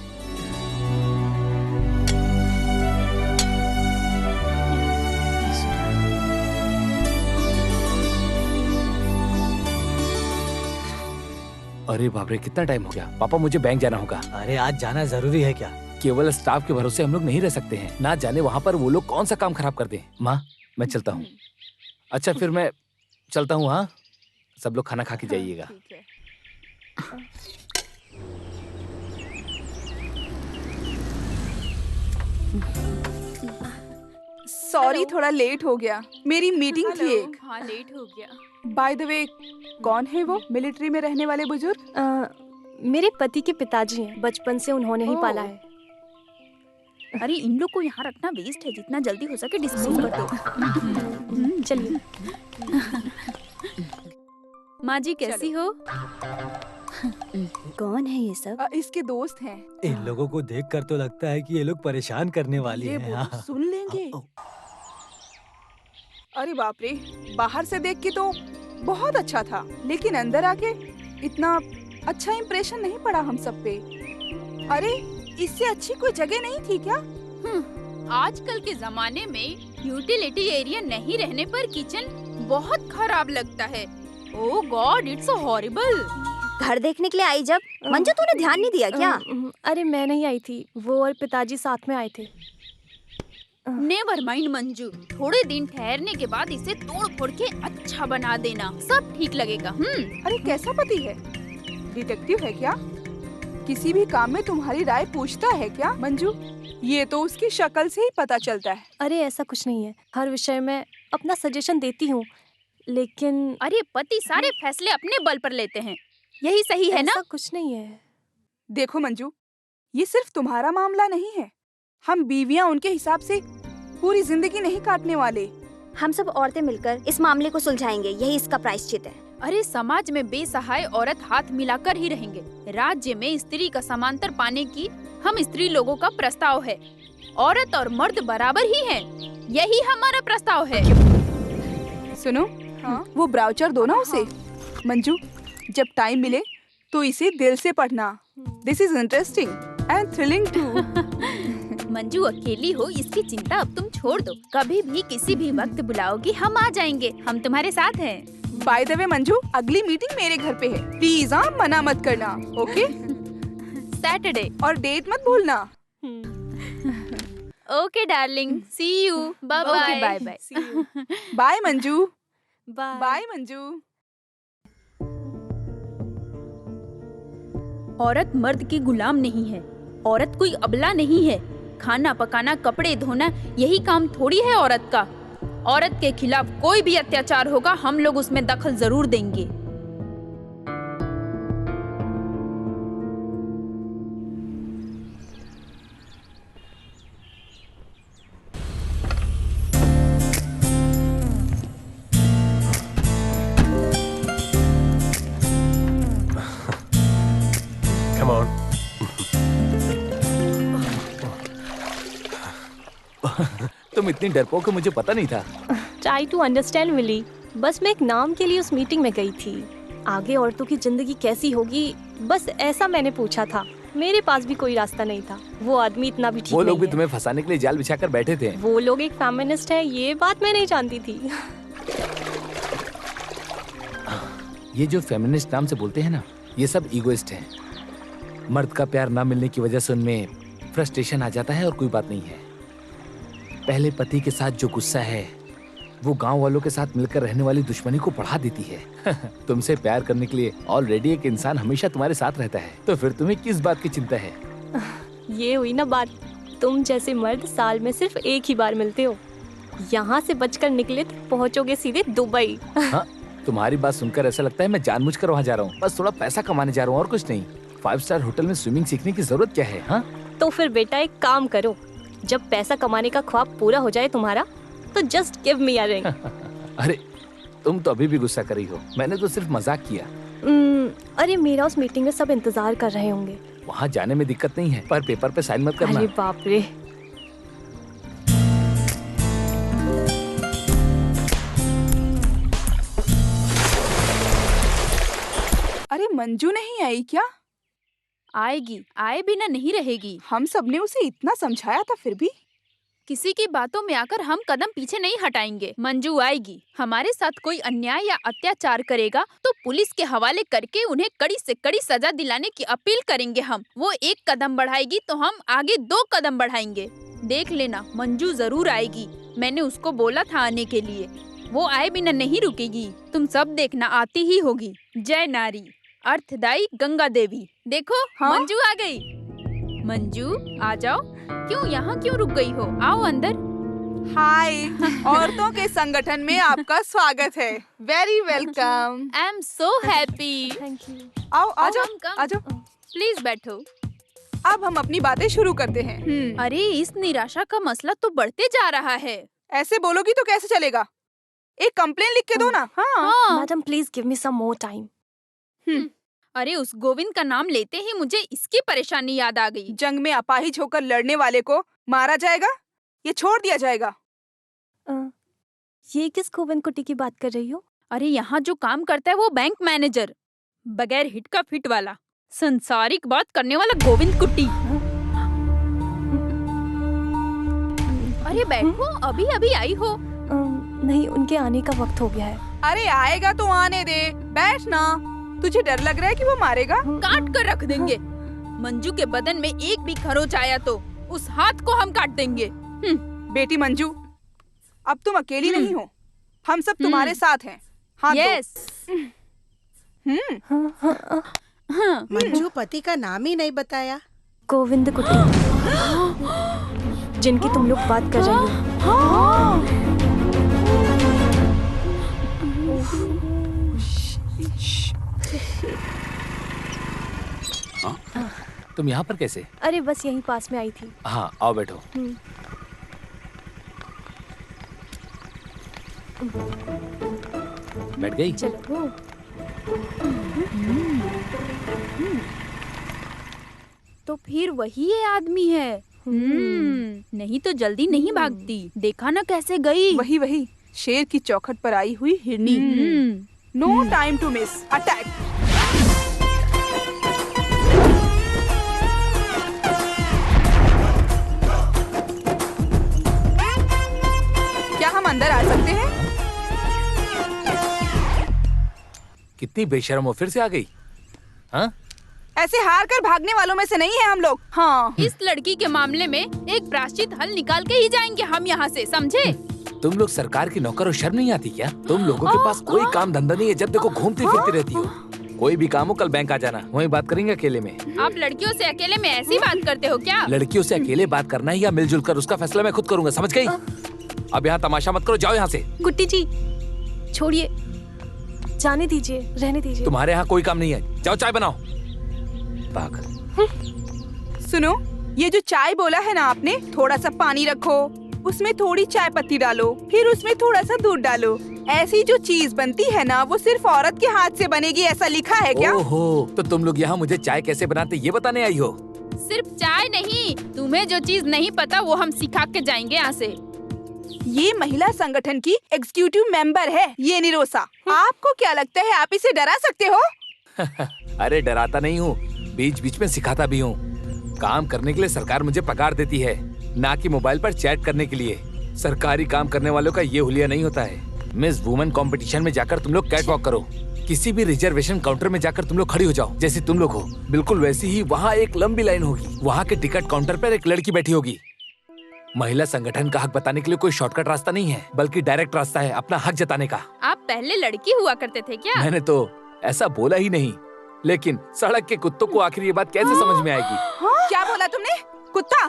अरे बाप रे, कितना टाइम हो गया। पापा मुझे बैंक जाना होगा। अरे आज जाना जरूरी है क्या? केवल स्टाफ के भरोसे हम लोग नहीं रह सकते हैं। ना जाने वहाँ पर वो लोग कौन सा काम खराब कर दें। माँ मैं चलता हूँ। अच्छा फिर मैं चलता हूँ। हाँ सब लोग खाना खा के जाइएगा। ठीक है। सॉरी थोड़ा लेट हो गया, मेरी मीटिंग थी एक। हाँ लेट हो गया। बाय द वे, कौन है वो मिलिट्री में रहने वाले बुजुर्ग? मेरे पति के पिताजी हैं, बचपन से उन्होंने ही पाला है। अरे इन लोग को यहाँ रखना वेस्ट है, जितना जल्दी हो सके डिस्पोज कर दो। चलिए। माँ जी कैसी हो? कौन है ये सब? इसके दोस्त हैं। इन लोगों को देखकर तो लगता है कि ये लोग परेशान करने वाली ये हैं। वो सुन लेंगे। अरे बाप रे, बाहर से देख के तो बहुत अच्छा था, लेकिन अंदर आके इतना अच्छा इंप्रेशन नहीं पड़ा हम सब पे। अरे इससे अच्छी कोई जगह नहीं थी क्या? आजकल के जमाने में यूटिलिटी एरिया नहीं रहने पर किचन बहुत खराब लगता है। ओह गॉड, इट्स सो हॉरिबल। घर देखने के लिए आई जब मंजू तूने ध्यान नहीं दिया क्या? अरे मैं नहीं आई थी, वो और पिताजी साथ में आए थे। नेवर माइंड मंजू, थोड़े दिन ठहरने के बाद इसे तोड़ फोड़ के अच्छा बना देना, सब ठीक लगेगा। अरे कैसा पति है? डिटेक्टिव है क्या? किसी भी काम में तुम्हारी राय पूछता है क्या मंजू? ये तो उसकी शक्ल से ही पता चलता है। अरे ऐसा कुछ नहीं है, हर विषय में अपना सजेशन देती हूँ, लेकिन अरे पति सारे फैसले अपने बल पर लेते हैं, यही सही है ना? ऐसा कुछ नहीं है। देखो मंजू, ये सिर्फ तुम्हारा मामला नहीं है। हम बीवियां उनके हिसाब से पूरी जिंदगी नहीं काटने वाले। हम सब औरतें मिलकर इस मामले को सुलझाएंगे, यही इसका प्रायश्चित है। अरे समाज में बेसहाय औरत हाथ मिलाकर ही रहेंगे। राज्य में स्त्री का समांतर पाने की हम स्त्री लोगों का प्रस्ताव है। औरत और मर्द बराबर ही हैं, यही हमारा प्रस्ताव है। सुनो, वो ब्राउचर दो ना उसे। मंजू जब टाइम मिले तो इसे दिल से पढ़ना। This is interesting and thrilling too. Manju अकेली हो इसकी चिंता अब तुम छोड़ दो, कभी भी किसी भी वक्त बुलाओगी हम आ जाएंगे, हम तुम्हारे साथ हैं। बाय द वे मंजू, अगली मीटिंग मेरे घर पे है, प्लीज हाँ मना मत करना। ओके सैटरडे, और डेट मत भूलना। Okay darling, see you, bye bye. Bye bye. Bye Manju. Bye bye Manju. औरत मर्द की गुलाम नहीं है, औरत कोई अबला नहीं है। खाना पकाना, कपड़े धोना, यही काम थोड़ी है औरत का। औरत के खिलाफ कोई भी अत्याचार होगा, हम लोग उसमें दखल जरूर देंगे। Come on. तुम इतनी डरपोक हो, मुझे पता नहीं था। ट्राई टू अंडरस्टैंड विली, बस मैं एक नाम के लिए उस मीटिंग में गई थी। आगे औरतों की जिंदगी कैसी होगी, बस ऐसा मैंने पूछा था। मेरे पास भी कोई रास्ता नहीं था। वो आदमी इतना भी ठीक वो लोग नहीं भी है। तुम्हें फंसाने के लिए जाल बिछाकर बैठे थे। वो लोग एक फेमिनिस्ट है, ये बात मैं नहीं जानती थी। ये जो फेमिनिस्ट नाम से बोलते हैं ना, ये सब ईगोइस्ट हैं। मर्द का प्यार ना मिलने की वजह से उनमें फ्रस्ट्रेशन आ जाता है और कोई बात नहीं है। पहले पति के साथ जो गुस्सा है वो गांव वालों के साथ मिलकर रहने वाली दुश्मनी को बढ़ा देती है। तुमसे प्यार करने के लिए ऑलरेडी एक इंसान हमेशा तुम्हारे साथ रहता है, तो फिर तुम्हें किस बात की चिंता है? ये हुई ना बात, तुम जैसे मर्द साल में सिर्फ एक ही बार मिलते हो। यहाँ से बचकर निकले तो पहुँचोगे सीधे दुबई। हाँ, तुम्हारी बात सुनकर ऐसा लगता है मैं जानबूझकर वहाँ जा रहा हूँ, बस थोड़ा पैसा कमाने जा रहा हूँ और कुछ नहीं। 5 स्टार होटल में स्विमिंग सीखने की जरूरत क्या है? हाँ तो फिर बेटा एक काम करो, जब पैसा कमाने का ख्वाब पूरा हो जाए तुम्हारा, तो just give me a ring. अरे तुम तो अभी भी गुस्सा कर रही हो, मैंने तो सिर्फ मजाक किया। अरे मेरा उस मीटिंग में सब इंतजार कर रहे होंगे। वहाँ जाने में दिक्कत नहीं है, पर पेपर पे साइन मत करना। अरे बाप रे। अरे मंजू नहीं आई क्या? आएगी, आए बिना नहीं रहेगी। हम सबने उसे इतना समझाया था फिर भी। किसी की बातों में आकर हम कदम पीछे नहीं हटाएंगे। मंजू आएगी, हमारे साथ कोई अन्याय या अत्याचार करेगा तो पुलिस के हवाले करके उन्हें कड़ी से कड़ी सजा दिलाने की अपील करेंगे हम। वो 1 कदम बढ़ाएगी तो हम आगे 2 कदम बढ़ाएंगे। देख लेना, मंजू जरूर आएगी। मैंने उसको बोला था आने के लिए, वो आए बिना नहीं रुकेगी। तुम सब देखना, आती ही होगी। जय नारी अर्थदायी गंगा देवी। देखो हाँ? मंजू आ गई। मंजू आ जाओ। क्यों रुक गई हो? आओ अंदर। हाय, औरतों के संगठन में आपका स्वागत है। Very welcome. I am so happy. Thank you. आओ, आ आओ, जाओ, come, आ जाओ। प्लीज बैठो। अब हम अपनी बातें शुरू करते हैं। अरे इस निराशा का मसला तो बढ़ते जा रहा है। ऐसे बोलोगी तो कैसे चलेगा? एक कंप्लेन लिख के दो ना। हाँ। हाँ। Madam please give me some more time. अरे उस गोविंद का नाम लेते ही मुझे इसकी परेशानी याद आ गई। जंग में अपाहिज होकर लड़ने वाले को मारा जाएगा, ये छोड़ दिया जाएगा? ये किस गोविंद कुटी की बात कर रही हो? अरे यहाँ जो काम करता है वो बैंक मैनेजर, बगैर हिट का फिट वाला, संसारिक बात करने वाला गोविंद कुट्टी। अरे बैठो, अभी अभी आई हो। नहीं, उनके आने का वक्त हो गया है। अरे आएगा तो आने दे, बैठ ना। तुझे डर लग रहा है कि वो मारेगा? काट कर रख देंगे। मंजू के बदन में एक भी खरोच आया तो उस हाथ को हम काट देंगे। बेटी मंजू, अब तुम अकेली नहीं हो, हम सब तुम्हारे साथ हैं। हाथ दो। यस। मंजू पति का नाम ही नहीं बताया। गोविंद कुटी, जिनकी तुम लोग बात कर रही हो। तुम यहाँ पर कैसे? अरे बस यहीं पास में आई थी। हाँ, आओ बैठो। बैठ गई? चलो। तो फिर वही ये आदमी है। नहीं तो जल्दी नहीं भागती। देखा ना कैसे गई। वही शेर की चौखट पर आई हुई हिरनी। No time to miss, attack. क्या हम अंदर आ सकते हैं? कितनी बेशर्म हो, फिर से आ गई? हाँ? ऐसे हार कर भागने वालों में से नहीं है हम लोग। हाँ। इस लड़की के मामले में एक प्रायश्चित हल निकाल के ही जाएंगे हम यहाँ से, समझे? तुम लोग सरकार की नौकर हो, शर्म नहीं आती क्या? तुम लोगों के पास कोई काम धंधा नहीं है, जब देखो घूमती फिरती रहती हो। कोई भी काम हो कल बैंक आ जाना, वहीं बात करेंगे अकेले में। आप लड़कियों से अकेले में ऐसी बात करते हो क्या? लड़कियों से अकेले बात करना है या मिलजुल कर, उसका फैसला मैं खुद करूंगा, समझ गई? अब यहाँ तमाशा मत करो, जाओ यहाँ से। गुट्टी जी छोड़िए, जाने दीजिए, रहने दीजिए। तुम्हारे यहाँ कोई काम नहीं है, जाओ चाय बनाओ। पागल। सुनो, ये जो चाय बोला है ना आपने, थोड़ा सा पानी रखो, उसमें थोड़ी चाय पत्ती डालो, फिर उसमें थोड़ा सा दूध डालो। ऐसी जो चीज बनती है ना, वो सिर्फ औरत के हाथ से बनेगी, ऐसा लिखा है क्या? ओहो, तो तुम लोग यहाँ मुझे चाय कैसे बनाते ये बताने आई हो? सिर्फ चाय नहीं, तुम्हें जो चीज नहीं पता वो हम सिखा के जाएंगे यहाँ से। ये महिला संगठन की एग्जीक्यूटिव मेंबर है, ये निरोसा। आपको क्या लगता है आप इसे डरा सकते हो? अरे डराता नहीं हूँ, बीच बीच में सिखाता भी हूँ। काम करने के लिए सरकार मुझे पगार देती है, ना कि मोबाइल पर चैट करने के लिए। सरकारी काम करने वालों का ये हुलिया नहीं होता है। मिस वुमेन कंपटीशन में जाकर तुम लोग कैट वॉक करो, किसी भी रिजर्वेशन काउंटर में जाकर तुम लोग खड़ी हो जाओ, जैसे तुम लोग हो बिल्कुल वैसी ही वहाँ एक लंबी लाइन होगी। वहाँ के टिकट काउंटर पर एक लड़की बैठी होगी। महिला संगठन का हक बताने के लिए कोई शॉर्टकट रास्ता नहीं है, बल्कि डायरेक्ट रास्ता है अपना हक जताने का। आप पहले लड़की हुआ करते थे क्या? मैंने तो ऐसा बोला ही नहीं, लेकिन सड़क के कुत्तों को आखिर ये बात कैसे समझ में आएगी? क्या बोला तुमने? कुत्ता?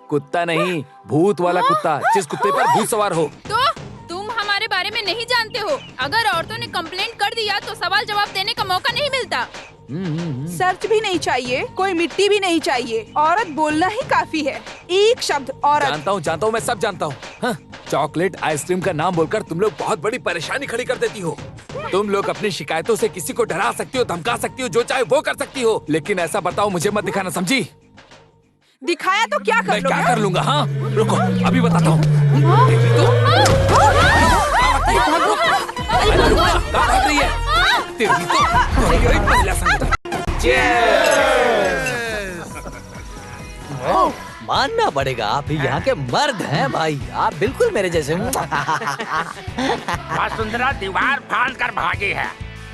कुत्ता नहीं, भूत वाला कुत्ता, जिस कुत्ते पर भूत सवार हो। तो तुम हमारे बारे में नहीं जानते हो। अगर औरतों ने कंप्लेंट कर दिया तो सवाल जवाब देने का मौका नहीं मिलता। सर्च भी नहीं चाहिए, कोई मिट्टी भी नहीं चाहिए, औरत बोलना ही काफी है। एक शब्द औरत। जानता हूँ, मैं सब जानता हूँ। चॉकलेट आइसक्रीम का नाम बोलकर तुम लोग बहुत बड़ी परेशानी खड़ी कर देती हो। तुम लोग अपनी शिकायतों से किसी को डरा सकती हो, धमका सकती हो, जो चाहे वो कर सकती हो, लेकिन ऐसा बताओ मुझे मत दिखाना, समझी? दिखाया तो क्या कर मैं क्या कर लूंगा? हाँ रुको, अभी बताता हूँ। मानना पड़ेगा, आप ही यहाँ के मर्द हैं भाई, आप बिल्कुल मेरे जैसे। वसुंधरा दीवार फाड़ कर भागी है,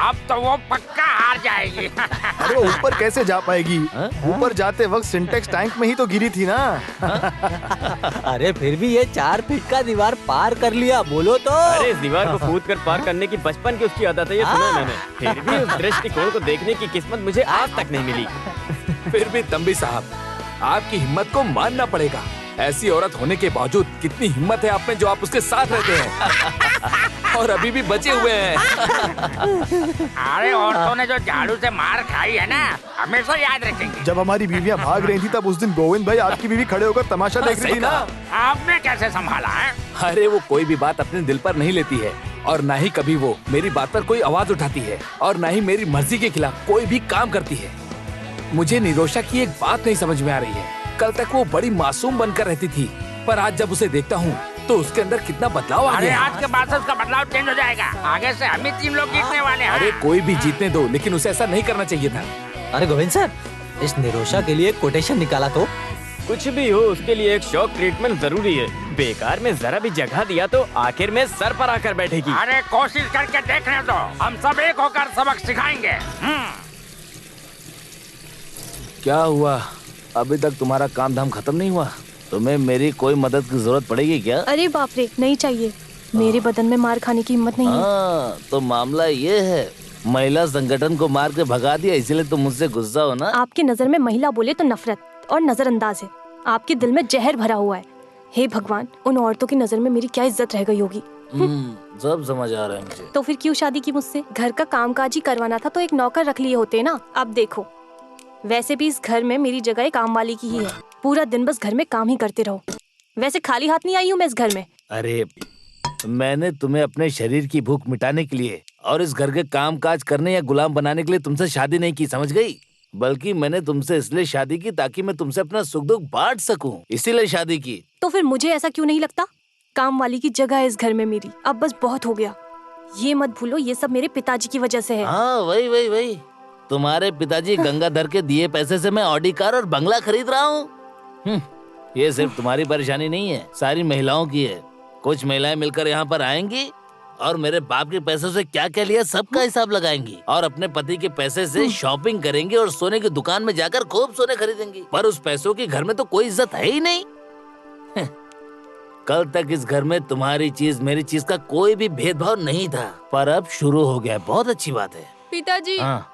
अब तो वो पक्का हार जाएगी। अरे वो ऊपर कैसे जा पाएगी? ऊपर जाते वक्त सिंटेक्स टैंक में ही तो गिरी थी ना। अरे फिर भी ये 4 फीट का दीवार पार कर लिया, बोलो तो। अरे इस दीवार को कूद कर पार करने की बचपन की उसकी आदत है, ये सुना मैंने। फिर भी उस दृष्टिकोण को देखने की किस्मत मुझे आज तक नहीं मिली। फिर भी तंबी साहब, आपकी हिम्मत को मानना पड़ेगा। ऐसी औरत होने के बावजूद कितनी हिम्मत है आप में, जो आप उसके साथ रहते हैं और अभी भी बचे हुए हैं। अरे औरतों ने जो झाड़ू से मार खाई है ना, हमेशा याद रखेंगे। जब हमारी बीवियां भाग रही थी तब उस दिन गोविंद भाई आपकी बीवी खड़े होकर तमाशा देख रही थी ना। आपने कैसे संभाला है? अरे वो कोई भी बात अपने दिल पर नहीं लेती है, और न ही कभी वो मेरी बात पर कोई आवाज उठाती है, और न ही मेरी मर्जी के खिलाफ कोई भी काम करती है। मुझे निरोशा की एक बात नहीं समझ में आ रही है। कल तक वो बड़ी मासूम बनकर रहती थी, पर आज जब उसे देखता हूँ तो उसके अंदर कितना बदलाव आ गया। आज के बाद से उसका बदलाव चेंज हो जाएगा। आगे से हम ही 3 लोग जीतने वाले हैं। अरे कोई भी जीतने दो, लेकिन उसे ऐसा नहीं करना चाहिए था। अरे गोविंद सर, इस निरोशा के लिए कोटेशन निकाला तो। कुछ भी हो, उसके लिए एक शॉक ट्रीटमेंट जरूरी है। बेकार में जरा भी जगह दिया तो आखिर में सर पर आकर बैठेगी। अरे कोशिश करके देखने दो, हम सब एक होकर सबक सिखाएंगे। क्या हुआ, अभी तक तुम्हारा काम धाम खत्म नहीं हुआ? तुम्हें मेरी कोई मदद की जरूरत पड़ेगी क्या? अरे बाप रे, नहीं चाहिए। मेरे बदन में मार खाने की हिम्मत नहीं है। तो मामला ये है, महिला संगठन को मार के भगा दिया, इसलिए तुम मुझसे गुस्सा हो ना? आपकी नजर में महिला बोले तो नफरत और नजरअंदाज है। आपके दिल में जहर भरा हुआ है। हे भगवान, उन औरतों की नजर में मेरी क्या इज्जत रह गई होगी। सब समझ आ रहा है मुझे। तो फिर क्यों शादी की मुझसे? घर का कामकाज ही करवाना था तो एक नौकर रख लिए होते ना। अब देखो, वैसे भी इस घर में मेरी जगह काम वाली की ही है। पूरा दिन बस घर में काम ही करते रहो। वैसे खाली हाथ नहीं आई हूँ मैं इस घर में। अरे मैंने तुम्हें अपने शरीर की भूख मिटाने के लिए और इस घर के काम काज करने या गुलाम बनाने के लिए तुमसे शादी नहीं की, समझ गई? बल्कि मैंने तुमसे इसलिए शादी की ताकि मैं तुमसे अपना सुख दुख बांट सकूं, इसीलिए शादी की। तो फिर मुझे ऐसा क्यों नहीं लगता? काम वाली की जगह है इस घर में मेरी। अब बस बहुत हो गया। ये मत भूलो, ये सब मेरे पिताजी की वजह से है। हाँ वही तुम्हारे पिताजी गंगाधर के दिए पैसे से मैं ऑडी कार और बंगला खरीद रहा हूँ। ये सिर्फ तुम्हारी परेशानी नहीं है, सारी महिलाओं की है। कुछ महिलाएं मिलकर यहाँ पर आएंगी और मेरे बाप के पैसों से क्या क्या लिया सबका हिसाब लगाएंगी, और अपने पति के पैसे से शॉपिंग करेंगी और सोने की दुकान में जाकर खूब सोने खरीदेंगी। पर उस पैसों की घर में तो कोई इज्जत है ही नहीं। कल तक इस घर में तुम्हारी चीज मेरी चीज का कोई भी भेदभाव नहीं था, पर अब शुरू हो गया। बहुत अच्छी बात है। पिताजी, हाँ।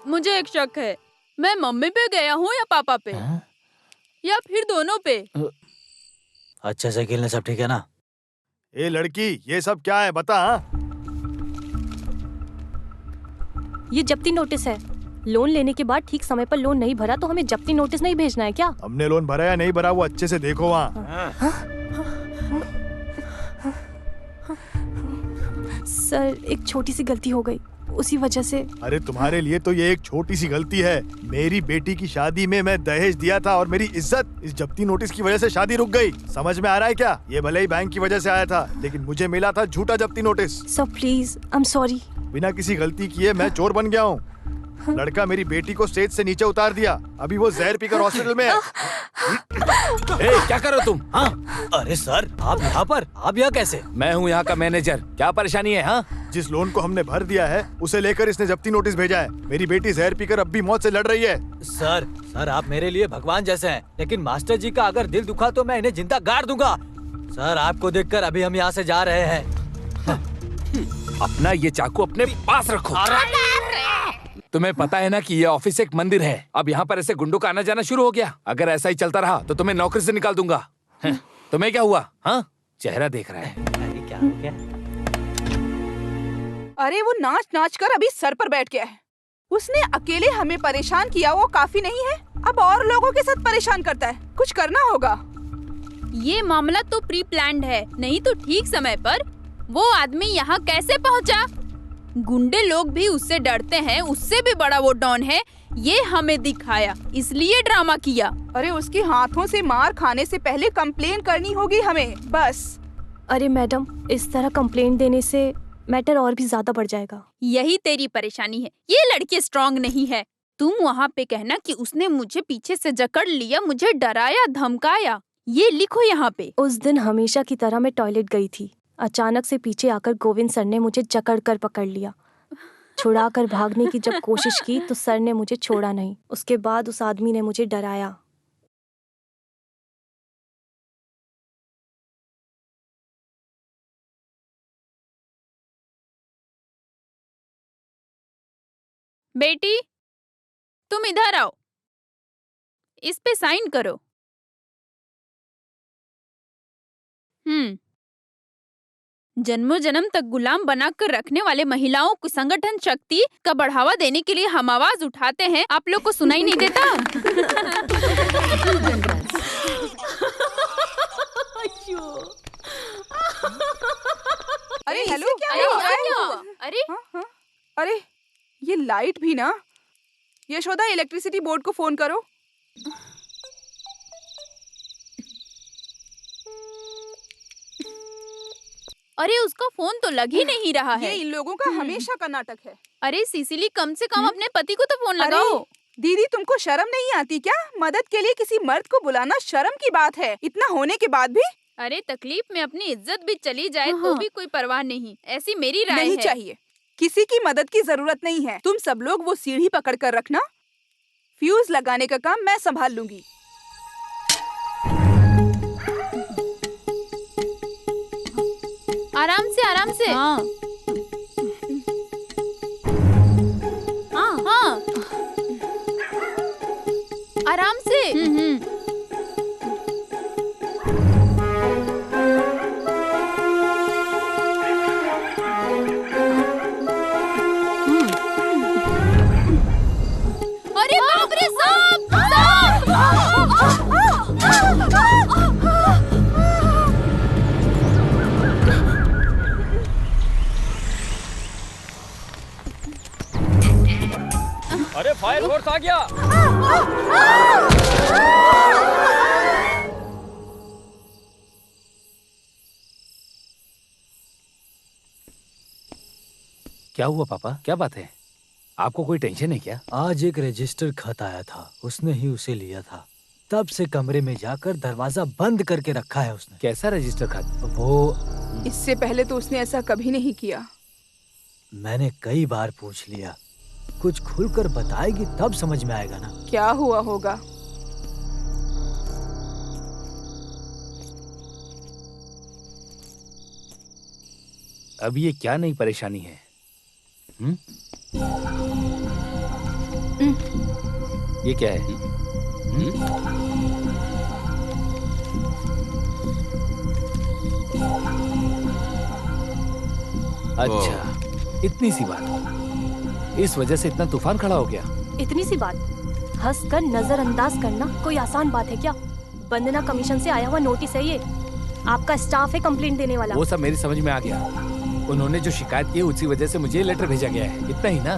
मुझे एक शक है, मैं मम्मी पे गया हूँ या पापा पे? या फिर दोनों पे? अच्छे से खेलने सब ठीक है ना? ए लड़की, ये सब क्या है बता। ये जब्ती नोटिस है। लोन लेने के बाद ठीक समय पर लोन नहीं भरा तो हमें जब्ती नोटिस नहीं भेजना है क्या? हमने लोन भरा या नहीं भरा वो अच्छे से देखो वहाँ। सर, एक छोटी सी गलती हो गई, उसी वजह से। अरे तुम्हारे लिए तो ये एक छोटी सी गलती है। मेरी बेटी की शादी में मैं दहेज दिया था और मेरी इज्जत इस जब्ती नोटिस की वजह से शादी रुक गई। समझ में आ रहा है क्या? ये भले ही बैंक की वजह से आया था, लेकिन मुझे मिला था झूठा जब्ती notice. Sir please, I am sorry. बिना किसी गलती किए मैं चोर बन गया हूँ। लड़का मेरी बेटी को स्टेज से नीचे उतार दिया, अभी वो जहर पीकर हॉस्पिटल में है। क्या कर रहे हो तुम? हाँ? अरे सर, आप यहाँ पर? आप यहाँ कैसे? मैं हूँ यहाँ का मैनेजर। क्या परेशानी है? हाँ? जिस लोन को हमने भर दिया है उसे लेकर इसने जब्ती नोटिस भेजा है। मेरी बेटी जहर पीकर अब भी मौत से लड़ रही है। सर आप मेरे लिए भगवान जैसे हैं, लेकिन मास्टर जी का अगर दिल दुखा तो मैं इन्हें जिंदा गाड़ दूंगा। सर, आपको देखकर अभी हम यहाँ से जा रहे हैं। अपना ये चाकू अपने पास रखो। तुम्हें पता है ना कि ये ऑफिस एक मंदिर है। अब यहाँ पर ऐसे गुंडों का आना जाना शुरू हो गया। अगर ऐसा ही चलता रहा तो तुम्हें नौकरी से निकाल दूंगा। तुम्हें क्या हुआ? हाँ, चेहरा देख रहा है। अरे क्या हो गया? अरे वो नाच नाच कर अभी सर पर बैठ गया है। उसने अकेले हमें परेशान किया वो काफी नहीं है, अब और लोगों के साथ परेशान करता है। कुछ करना होगा। ये मामला तो प्री प्लान्ड है, नहीं तो ठीक समय पर वो आदमी यहाँ कैसे पहुँचा? गुंडे लोग भी उससे डरते हैं, उससे भी बड़ा वो डॉन है। ये हमें दिखाया, इसलिए ड्रामा किया। अरे उसके हाथों से मार खाने से पहले कंप्लेन करनी होगी हमें, बस। अरे मैडम, इस तरह कंप्लेंट देने से मैटर और भी ज्यादा बढ़ जाएगा। यही तेरी परेशानी है, ये लड़की स्ट्रांग नहीं है। तुम वहाँ पे कहना कि उसने मुझे पीछे से जकड़ लिया, मुझे डराया, धमकाया। ये लिखो यहाँ पे। उस दिन हमेशा की तरह मैं टॉयलेट गई थी। अचानक से पीछे आकर गोविंद सर ने मुझे जकड़ कर पकड़ लिया। छुड़ाकर भागने की जब कोशिश की तो सर ने मुझे छोड़ा नहीं। उसके बाद उस आदमी ने मुझे डराया। बेटी, तुम इधर आओ, इस पे साइन करो। जन्मों जन्म तक गुलाम बनाकर रखने वाले महिलाओं को संगठन शक्ति का बढ़ावा देने के लिए हम आवाज उठाते हैं। आप लोग को सुनाई नहीं देता? अरे हेलो, क्या हो रहा है? अरे अरे ये लाइट भी ना। यशोदा, इलेक्ट्रिसिटी बोर्ड को फोन करो। अरे उसका फोन तो लग ही नहीं रहा है। ये इन लोगों का हमेशा का नाटक है। अरे सिसिली, कम से कम अपने पति को तो फोन लगाओ। दीदी, तुमको शर्म नहीं आती क्या? मदद के लिए किसी मर्द को बुलाना शर्म की बात है। इतना होने के बाद भी। अरे तकलीफ में अपनी इज्जत भी चली जाए तो भी कोई परवाह नहीं, ऐसी मेरी राय है। नहीं चाहिए, किसी की मदद की जरूरत नहीं है। तुम सब लोग वो सीढ़ी पकड़ कर रखना। फ्यूज लगाने का काम मैं संभाल लूंगी। आराम से, आराम से। हाँ। हाँ। आराम से। अरे बाप रे, सांप! अरे फायर फोर्स आ गया। क्या हुआ पापा, क्या बात है? आपको कोई टेंशन है क्या? आज एक रजिस्टर खत आया था, उसने ही उसे लिया था। तब से कमरे में जाकर दरवाजा बंद करके रखा है उसने। कैसा रजिस्टर खत? वो इससे पहले तो उसने ऐसा कभी नहीं किया। मैंने कई बार पूछ लिया, कुछ खुलकर बताएगी तब समझ में आएगा ना। क्या हुआ होगा? अब ये क्या नई परेशानी है? ये क्या है? अच्छा, इतनी सी बात, इस वजह से इतना तूफान खड़ा हो गया? इतनी सी बात हंसकर नजरअंदाज करना कोई आसान बात है क्या? वंदना कमीशन से आया हुआ नोटिस है ये। आपका स्टाफ है कंप्लेंट देने वाला। वो सब मेरी समझ में आ गया। उन्होंने जो शिकायत की उसी वजह से मुझे लेटर भेजा गया है, इतना ही ना।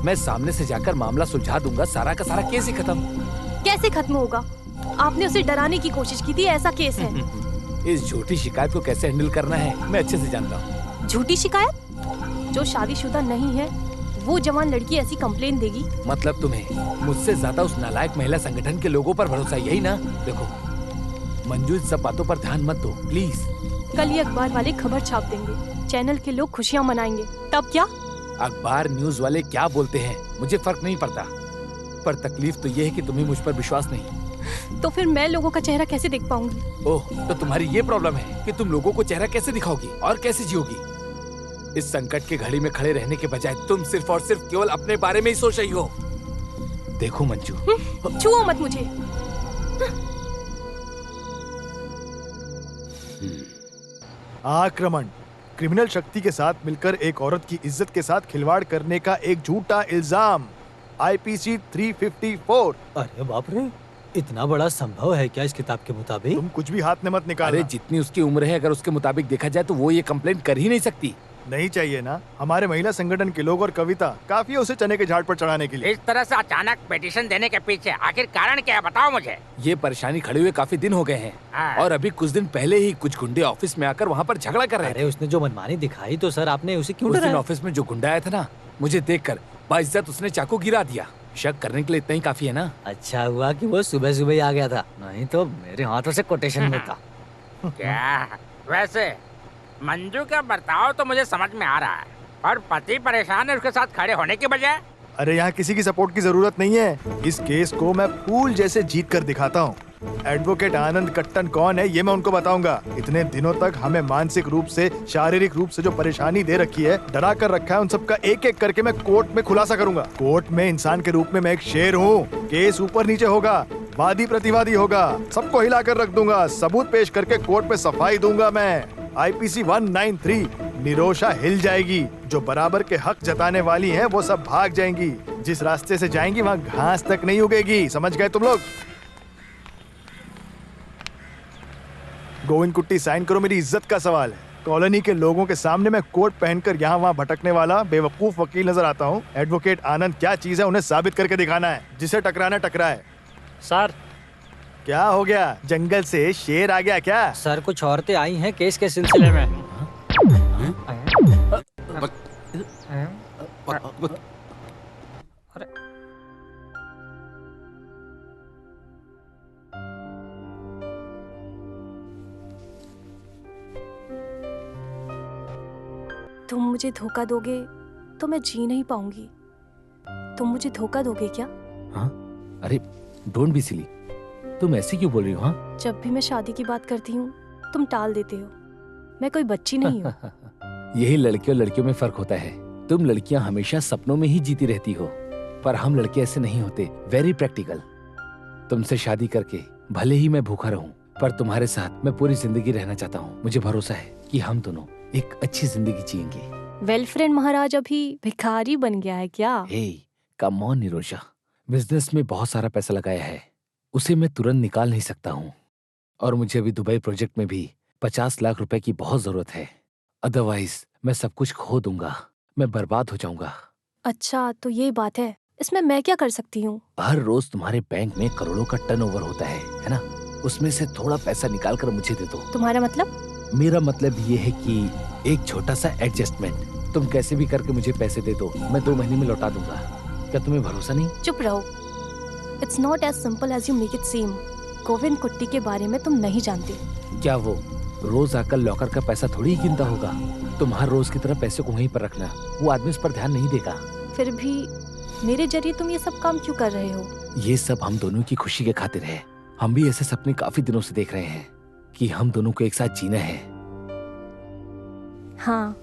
मैं सामने से जाकर मामला सुलझा दूंगा, सारा का सारा केस ही खत्म। कैसे खत्म होगा? आपने उसे डराने की कोशिश की थी, ऐसा केस है। इस झूठी शिकायत को कैसे हैंडल करना है मैं अच्छे से जानता हूँ। झूठी शिकायत? जो शादीशुदा नहीं है वो जवान लड़की ऐसी कंप्लेन देगी? मतलब तुम्हें मुझसे ज्यादा उस नालायक महिला संगठन के लोगों पर भरोसा, यही ना? देखो मंजू, इन सब बातों पर ध्यान मत दो प्लीज। कल ही अखबार वाले खबर छाप देंगे, चैनल के लोग खुशियाँ मनाएंगे, तब क्या? अखबार न्यूज वाले क्या बोलते हैं मुझे फर्क नहीं पड़ता, पर तकलीफ तो ये है कि तुम्हें मुझ पर विश्वास नहीं। तो फिर मैं लोगों का चेहरा कैसे देख पाऊंगी? ओह, तो तुम्हारी ये प्रॉब्लम है कि तुम लोगों को चेहरा कैसे दिखाओगी और कैसे जियोगी? इस संकट की घड़ी में खड़े रहने के बजाय तुम सिर्फ और सिर्फ केवल अपने बारे में ही सोच रही हो। देखो मंजू, छुओ मत मुझे। आक्रमण, क्रिमिनल शक्ति के साथ मिलकर एक औरत की इज्जत के साथ खिलवाड़ करने का एक झूठा इल्जाम, IPC 354। अरे बाप रे, इतना बड़ा संभव है क्या इस किताब के मुताबिक? तुम कुछ भी हाथ में मत निकालो। अरे जितनी उसकी उम्र है, अगर उसके मुताबिक देखा जाए तो वो ये कंप्लेंट कर ही नहीं सकती। नहीं चाहिए ना? हमारे महिला संगठन के लोग और कविता काफी है उसे चने के झाड़ पर चढ़ाने के लिए। इस तरह से अचानक पिटीशन देने के पीछे आखिर कारण क्या है, बताओ मुझे। ये परेशानी खड़े हुए काफी दिन हो गए हैं। हाँ। और अभी कुछ दिन पहले ही कुछ गुंडे ऑफिस में आकर वहाँ पर झगड़ा कर रहे थे। अरे उसने जो मनमानी दिखाई तो सर आपने उसे क्यों उस दिन डराया? ऑफिस में जो गुंडा आया था ना, मुझे देखकर बाइज्जत उसने चाकू गिरा दिया। शक करने के लिए इतना ही काफी है ना। अच्छा हुआ कि वो सुबह सुबह ही आ गया था, नहीं तो मेरे हाथों से कोटेशन मिलता। क्या वैसे मंजू का बर्ताव तो मुझे समझ में आ रहा है, और पति परेशान है उसके साथ खड़े होने की बजाय। अरे यहाँ किसी की सपोर्ट की जरूरत नहीं है। इस केस को मैं फूल जैसे जीत कर दिखाता हूँ। एडवोकेट आनंद कट्टन कौन है ये मैं उनको बताऊंगा। इतने दिनों तक हमें मानसिक रूप से, शारीरिक रूप से जो परेशानी दे रखी है, डरा कर रखा है, उन सबका एक एक करके मैं कोर्ट में खुलासा करूंगा। कोर्ट में इंसान के रूप में मैं एक शेर हूँ। केस ऊपर नीचे होगा, वादी प्रतिवादी होगा, सबको हिला कर रख दूंगा। सबूत पेश करके कोर्ट में सफाई दूंगा मैं। IPC 193 निरोशा हिल जाएगी। जो बराबर के हक जताने वाली हैं वो सब भाग जाएंगी। जिस रास्ते से जाएंगी वहाँ घास तक नहीं उगेगी। समझ गए तुम लोग? गोविंद कुट्टी साइन करो, मेरी इज्जत का सवाल है। कॉलोनी के लोगों के सामने मैं कोट पहनकर यहाँ वहाँ भटकने वाला बेवकूफ वकील नजर आता हूँ। एडवोकेट आनंद क्या चीज है उन्हें साबित करके दिखाना है। जिसे टकराना टकराए। सर क्या हो गया? जंगल से शेर आ गया क्या? सर कुछ औरतें आई हैं केस के सिलसिले में। तुम मुझे धोखा दोगे तो मैं जी नहीं पाऊंगी। तुम मुझे धोखा दोगे क्या? हाँ? अरे डोंट बी सिली, तुम ऐसे क्यों बोल रही हो? हाँ? जब भी मैं शादी की बात करती हूँ तुम टाल देते हो। मैं कोई बच्ची नहीं हूँ। यही लड़कियों लड़कियों में फर्क होता है। तुम लड़कियां हमेशा सपनों में ही जीती रहती हो, पर हम लड़के ऐसे नहीं होते। Very practical. तुमसे शादी करके भले ही मैं भूखा रहूं, पर तुम्हारे साथ मैं पूरी जिंदगी रहना चाहता हूँ। मुझे भरोसा है कि हम दोनों एक अच्छी जिंदगी जिएंगे। वेल फ्रेंड महाराज अभी भिखारी बन गया है क्या? हे कम ऑन निरोशा, बिजनेस में बहुत सारा पैसा लगाया है, उसे मैं तुरंत निकाल नहीं सकता हूँ। और मुझे अभी दुबई प्रोजेक्ट में भी 50 लाख रुपए की बहुत जरूरत है। अदरवाइज मैं सब कुछ खो दूंगा, मैं बर्बाद हो जाऊंगा। अच्छा तो ये बात है, इसमें मैं क्या कर सकती हूँ? हर रोज तुम्हारे बैंक में करोड़ों का टर्नओवर होता है ना? उसमें से थोड़ा पैसा निकाल कर मुझे दे दो। तुम्हारा मतलब? मेरा मतलब ये है कि एक छोटा सा एडजस्टमेंट। तुम कैसे भी करके मुझे पैसे दे दो, मैं 2 महीने में लौटा दूंगा। क्या तुम्हें भरोसा नहीं? चुप रहो। It's not as simple as you make it seem. Govind Kutty के बारे में तुम नहीं जानते। क्या वो रोज आकर लॉकर का पैसा थोड़ी ही गिनता होगा? तुम हर रोज की तरह पैसे को वहीं पर रखना, वो आदमी उस पर ध्यान नहीं देगा। फिर भी मेरे जरिए तुम ये सब काम क्यों कर रहे हो? ये सब हम दोनों की खुशी के खातिर है। हम भी ऐसे सपने काफी दिनों से देख रहे हैं कि हम दोनों को एक साथ जीना है। हाँ,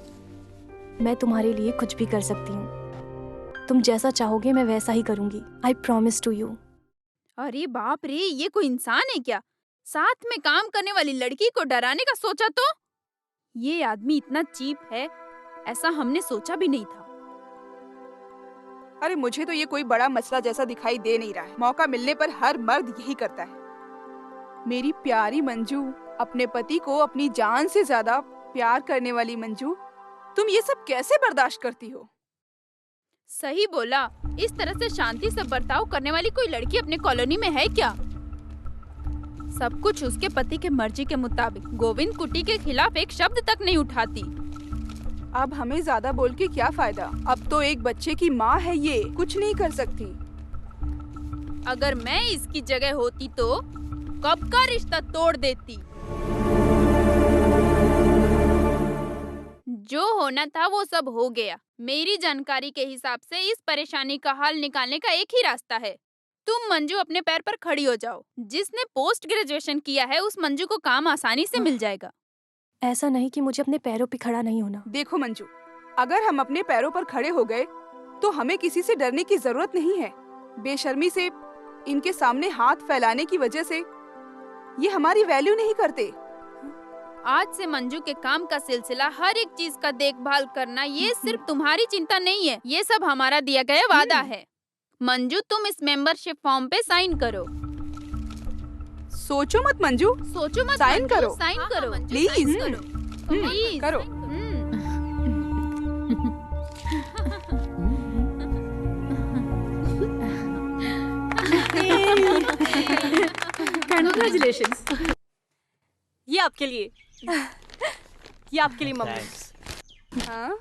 मैं तुम्हारे लिए कुछ भी कर सकती हूँ। तुम जैसा चाहोगे मैं वैसा ही करूंगी। I promise to you. अरे बाप रे, ये कोई इंसान है क्या? साथ में काम करने वाली लड़की को डराने का सोचा तो? ये आदमी इतना चीप है, ऐसा हमने सोचा भी नहीं था। अरे मुझे तो ये कोई बड़ा मसला जैसा दिखाई दे नहीं रहा है। मौका मिलने पर हर मर्द यही करता है। मेरी प्यारी मंजू, अपने पति को अपनी जान से ज्यादा प्यार करने वाली मंजू, तुम ये सब कैसे बर्दाश्त करती हो? सही बोला। इस तरह से शांति से बर्ताव करने वाली कोई लड़की अपने कॉलोनी में है क्या? सब कुछ उसके पति के मर्जी के मुताबिक। गोविंद कुट्टी के खिलाफ एक शब्द तक नहीं उठाती। अब हमें ज्यादा बोल के क्या फायदा? अब तो एक बच्चे की माँ है, ये कुछ नहीं कर सकती। अगर मैं इसकी जगह होती तो कब का रिश्ता तोड़ देती। जो होना था वो सब हो गया। मेरी जानकारी के हिसाब से इस परेशानी का हल निकालने का एक ही रास्ता है। तुम मंजू अपने पैर पर खड़ी हो जाओ। जिसने पोस्ट ग्रेजुएशन किया है उस मंजू को काम आसानी से मिल जाएगा। ऐसा नहीं कि मुझे अपने पैरों पे खड़ा नहीं होना। देखो मंजू, अगर हम अपने पैरों पर खड़े हो गए तो हमें किसी से डरने की जरूरत नहीं है। बेशर्मी से इनके सामने हाथ फैलाने की वजह से ये हमारी वैल्यू नहीं करते। आज से मंजू के काम का सिलसिला, हर एक चीज का देखभाल करना, ये सिर्फ तुम्हारी चिंता नहीं है, ये सब हमारा दिया गया वादा है। मंजू, तुम इस मेंबरशिप फॉर्म पे साइन करो। सोचो मत मंजू, सोचो मत, साइन करो, साइन करो, प्लीज प्लीज करो। Congratulations। ये आपके लिए, ये आपके लिए मम्मी। हाँ,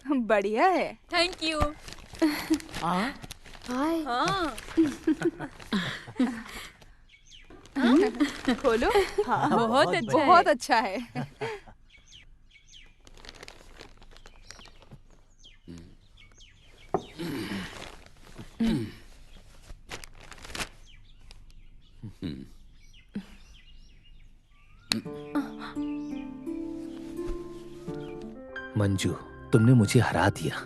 बढ़िया है। Thank you. हाय। खोलो। हाँ, बहुत अच्छा है। बहुत अच्छा है। मंजू, तुमने मुझे हरा दिया।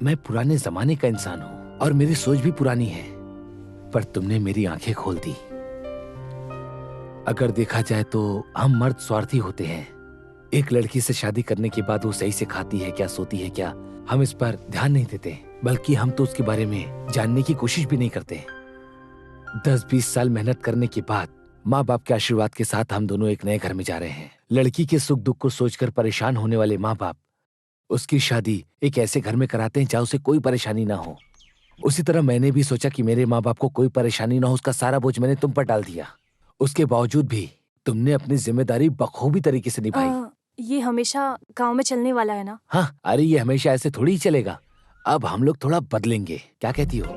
मैं पुराने जमाने का इंसान हूँ और मेरी सोच भी पुरानी है, पर तुमने मेरी आंखें खोल दी। अगर देखा जाए तो हम मर्द स्वार्थी होते हैं। एक लड़की से शादी करने के बाद वो सही से खाती है क्या, सोती है क्या, हम इस पर ध्यान नहीं देते, बल्कि हम तो उसके बारे में जानने की कोशिश भी नहीं करते। 10-20 साल मेहनत करने के बाद माँ बाप के आशीर्वाद के साथ हम दोनों एक नए घर में जा रहे हैं। लड़की के सुख दुख को सोचकर परेशान होने वाले माँ बाप उसकी शादी एक ऐसे घर में कराते हैं जहाँ उसे कोई परेशानी ना हो। उसी तरह मैंने भी सोचा कि मेरे माँ बाप को कोई परेशानी ना हो, उसका सारा बोझ मैंने तुम पर डाल दिया। उसके बावजूद भी तुमने अपनी जिम्मेदारी बखूबी तरीके से निभाई। ये हमेशा गांव में चलने वाला है ना? हाँ, अरे ये हमेशा ऐसे थोड़ी ही चलेगा। अब हम लोग थोड़ा बदलेंगे, क्या कहती हो?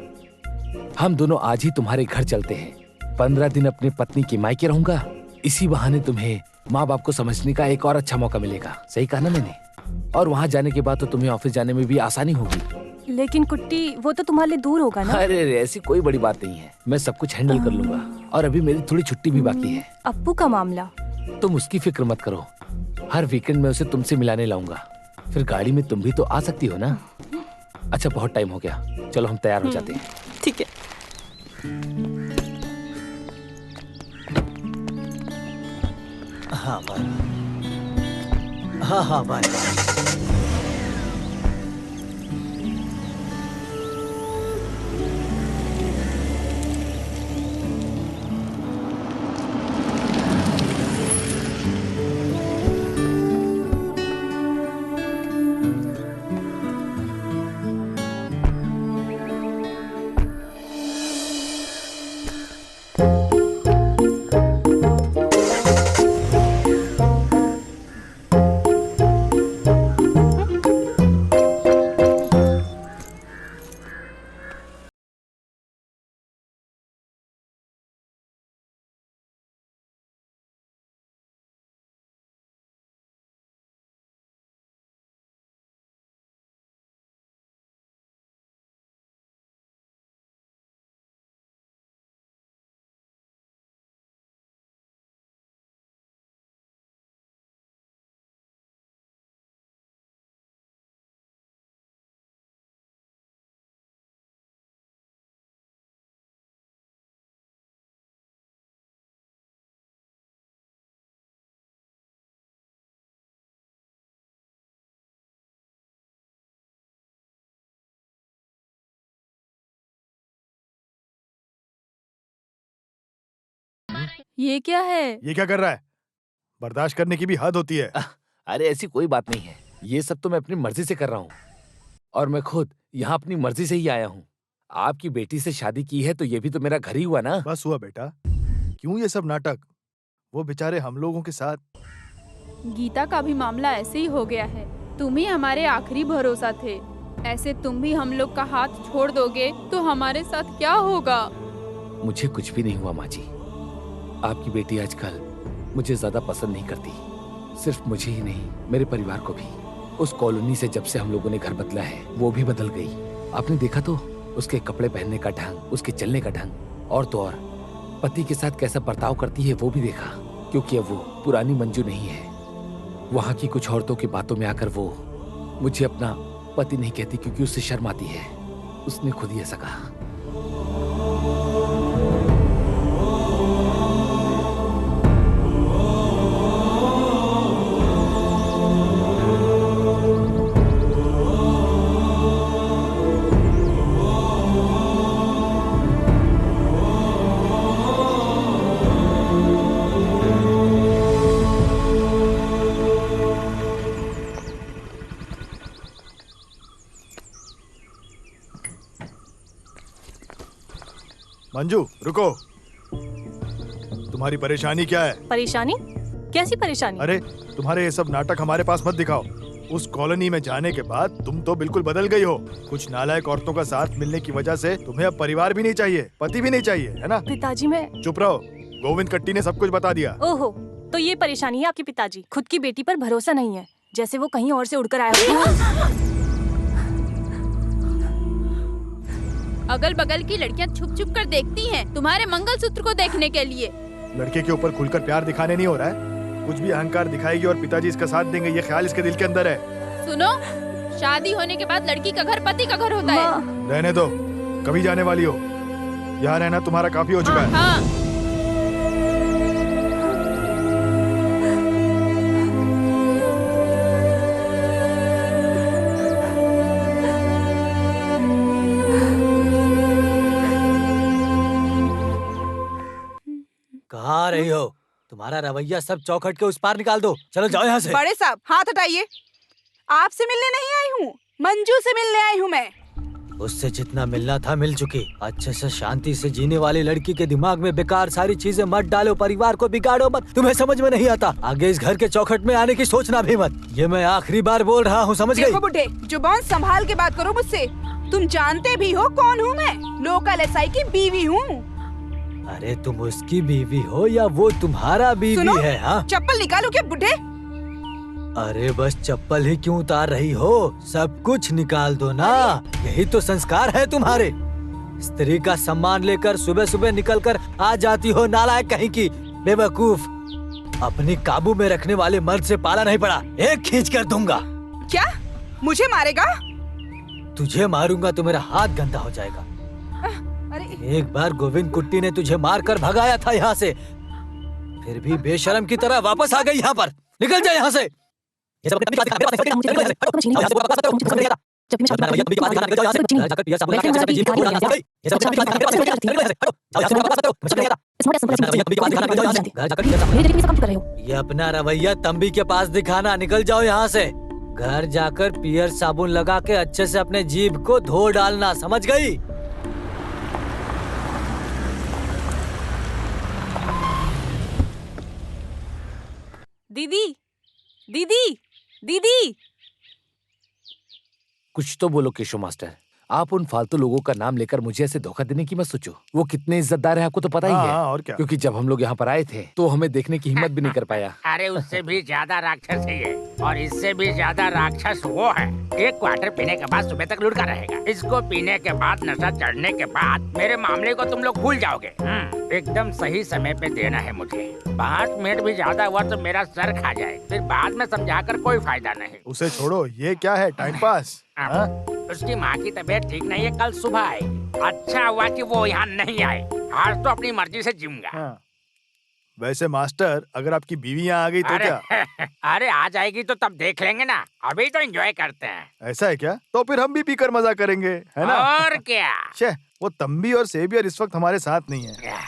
हम दोनों आज ही तुम्हारे घर चलते हैं। 15 दिन अपनी पत्नी की मायके रहूंगा। इसी बहाने तुम्हें माँ बाप को समझने का एक और अच्छा मौका मिलेगा। सही कहा ना मैंने? और वहाँ जाने के बाद तो तुम्हें ऑफिस जाने में भी आसानी होगी। लेकिन कुट्टी, वो तो तुम्हारे लिए दूर होगा ना? अरे ऐसी कोई बड़ी बात नहीं है, मैं सब कुछ हैंडल कर लूंगा। और अभी मेरी थोड़ी छुट्टी भी बाकी है। अप्पू का मामला? तुम उसकी फिक्र मत करो, हर वीकेंड में उसे तुमसे मिलाने लाऊंगा। फिर गाड़ी में तुम भी तो आ सकती हो ना? अच्छा, बहुत टाइम हो गया, चलो हम तैयार हो जाते हैं। ठीक है। हाँ बाय। हाँ बाय। ये क्या है? ये क्या कर रहा है? बर्दाश्त करने की भी हद होती है। अरे ऐसी कोई बात नहीं है, ये सब तो मैं अपनी मर्जी से कर रहा हूँ। और मैं खुद यहाँ अपनी मर्जी से ही आया हूँ। आपकी बेटी से शादी की है तो ये भी तो मेरा घर ही हुआ ना। बस हुआ बेटा, क्यों ये सब नाटक? वो बेचारे हम लोगों के साथ। गीता का भी मामला ऐसे ही हो गया है। तुम ही हमारे आखिरी भरोसा थे। ऐसे तुम भी हम लोग का हाथ छोड़ दोगे तो हमारे साथ क्या होगा? मुझे कुछ भी नहीं हुआ माँ जी। आपकी बेटी आजकल मुझे ज्यादा पसंद नहीं करती, सिर्फ मुझे ही नहीं, मेरे परिवार को भी। उस कॉलोनी से जब से हम लोगों ने घर बदला है वो भी बदल गई। आपने देखा तो उसके कपड़े पहनने का ढंग, उसके चलने का ढंग, और तो और पति के साथ कैसा बर्ताव करती है वो भी देखा। क्योंकि अब वो पुरानी मंजू नहीं है। वहाँ की कुछ औरतों की बातों में आकर वो मुझे अपना पति नहीं कहती क्योंकि उससे शर्म आती है। उसने खुद ही ऐसा कहा। मंजू रुको, तुम्हारी परेशानी क्या है? परेशानी? कैसी परेशानी? अरे तुम्हारे ये सब नाटक हमारे पास मत दिखाओ। उस कॉलोनी में जाने के बाद तुम तो बिल्कुल बदल गई हो। कुछ नालायक औरतों का साथ मिलने की वजह से तुम्हें अब परिवार भी नहीं चाहिए, पति भी नहीं चाहिए, है ना? पिताजी मैं चुप रहो, गोविंद कट्टी ने सब कुछ बता दिया। ओहो, तो ये परेशानी है आपके पिताजी। खुद की बेटी पर भरोसा नहीं है, जैसे वो कहीं और से उड़कर आया हो। अगल बगल की लड़कियां छुप छुप कर देखती हैं तुम्हारे मंगलसूत्र को देखने के लिए। लड़के के ऊपर खुलकर प्यार दिखाने नहीं हो रहा है। कुछ भी अहंकार दिखाएगी और पिताजी इसका साथ देंगे, ये ख्याल इसके दिल के अंदर है। सुनो, शादी होने के बाद लड़की का घर पति का घर होता है। रहने दो, कभी जाने वाली हो। यहाँ रहना तुम्हारा काफी हो चुका है। हाँ। कहाँ आ रही हो? तुम्हारा रवैया सब चौखट के उस पार निकाल दो। चलो जाओ यहाँ से। बड़े साहब हाथ हटाइए। आपसे मिलने नहीं आई हूँ, मंजू से मिलने आई हूँ मैं। उससे जितना मिलना था मिल चुकी। अच्छे से शांति से जीने वाली लड़की के दिमाग में बेकार सारी चीजें मत डालो, परिवार को बिगाड़ो मत। तुम्हें समझ में नहीं आता, आगे इस घर के चौखट में आने की सोचना भी मत। ये मैं आखिरी बार बोल रहा हूँ, समझ गई? देखो बुढ़े, जुबान संभाल के बात करो मुझसे। तुम जानते भी हो कौन हूँ मैं? लोकल एसआई की बीवी हूँ। अरे तुम उसकी बीवी हो या वो तुम्हारा बीवी है? हाँ, चप्पल निकालो क्या बुढ़े? अरे बस चप्पल ही क्यों उतार रही हो? सब कुछ निकाल दो ना, यही तो संस्कार है तुम्हारे। स्त्री का सम्मान लेकर सुबह सुबह निकलकर आ जाती हो, नालायक कहीं की, बेवकूफ। अपनी काबू में रखने वाले मर्द से पाला नहीं पड़ा, एक खींच कर दूंगा। क्या मुझे मारेगा? तुझे मारूंगा तो मेरा हाथ गंदा हो जाएगा। एक बार गोविंद कुट्टी ने तुझे मारकर भगाया था यहाँ से, फिर भी बेशरम की तरह वापस आ गई यहाँ पर। निकल जा यहाँ से। ये अपना रवैया तंबी के पास दिखाना। निकल जाओ यहाँ से। घर जाकर पियर साबुन लगा के अच्छे से अपने जीभ को धो डालना, समझ गई? दीदी, दीदी, दीदी। कुछ तो बोलो केशव मास्टर। आप उन फालतू लोगों का नाम लेकर मुझे ऐसे धोखा देने की मत सोचो। वो कितने इज्जतदार है आपको तो पता ही है। और क्या? क्योंकि जब हम लोग यहाँ पर आए थे तो हमें देखने की हिम्मत भी नहीं कर पाया। अरे उससे भी ज्यादा राक्षस है ये, और इससे भी ज्यादा राक्षस वो है। एक क्वार्टर पीने के बाद सुबह तक लुढ़का रहेगा। इसको पीने के बाद, नशा चढ़ने के बाद मेरे मामले को तुम लोग भूल जाओगे। एकदम सही समय पे देना है मुझे। 5 मिनट भी ज्यादा हुआ तो मेरा सर खा जाए, फिर बाद में समझाकर कोई फायदा नहीं। उसे छोड़ो, ये क्या है, टाइम पास? उसकी माँ की तबीयत ठीक नहीं है, कल सुबह आई। अच्छा हुआ कि वो यहाँ नहीं आए, आज तो अपनी मर्जी से जिऊंगा। वैसे मास्टर, अगर आपकी बीवी यहाँ आ गई तो क्या? अरे आ जाएगी तो तब देख लेंगे ना, अभी तो एंजॉय करते हैं। ऐसा है क्या? तो फिर हम भी पीकर मजा करेंगे, है ना? और क्या? वो तंबी और सेवियर इस वक्त हमारे साथ नहीं है।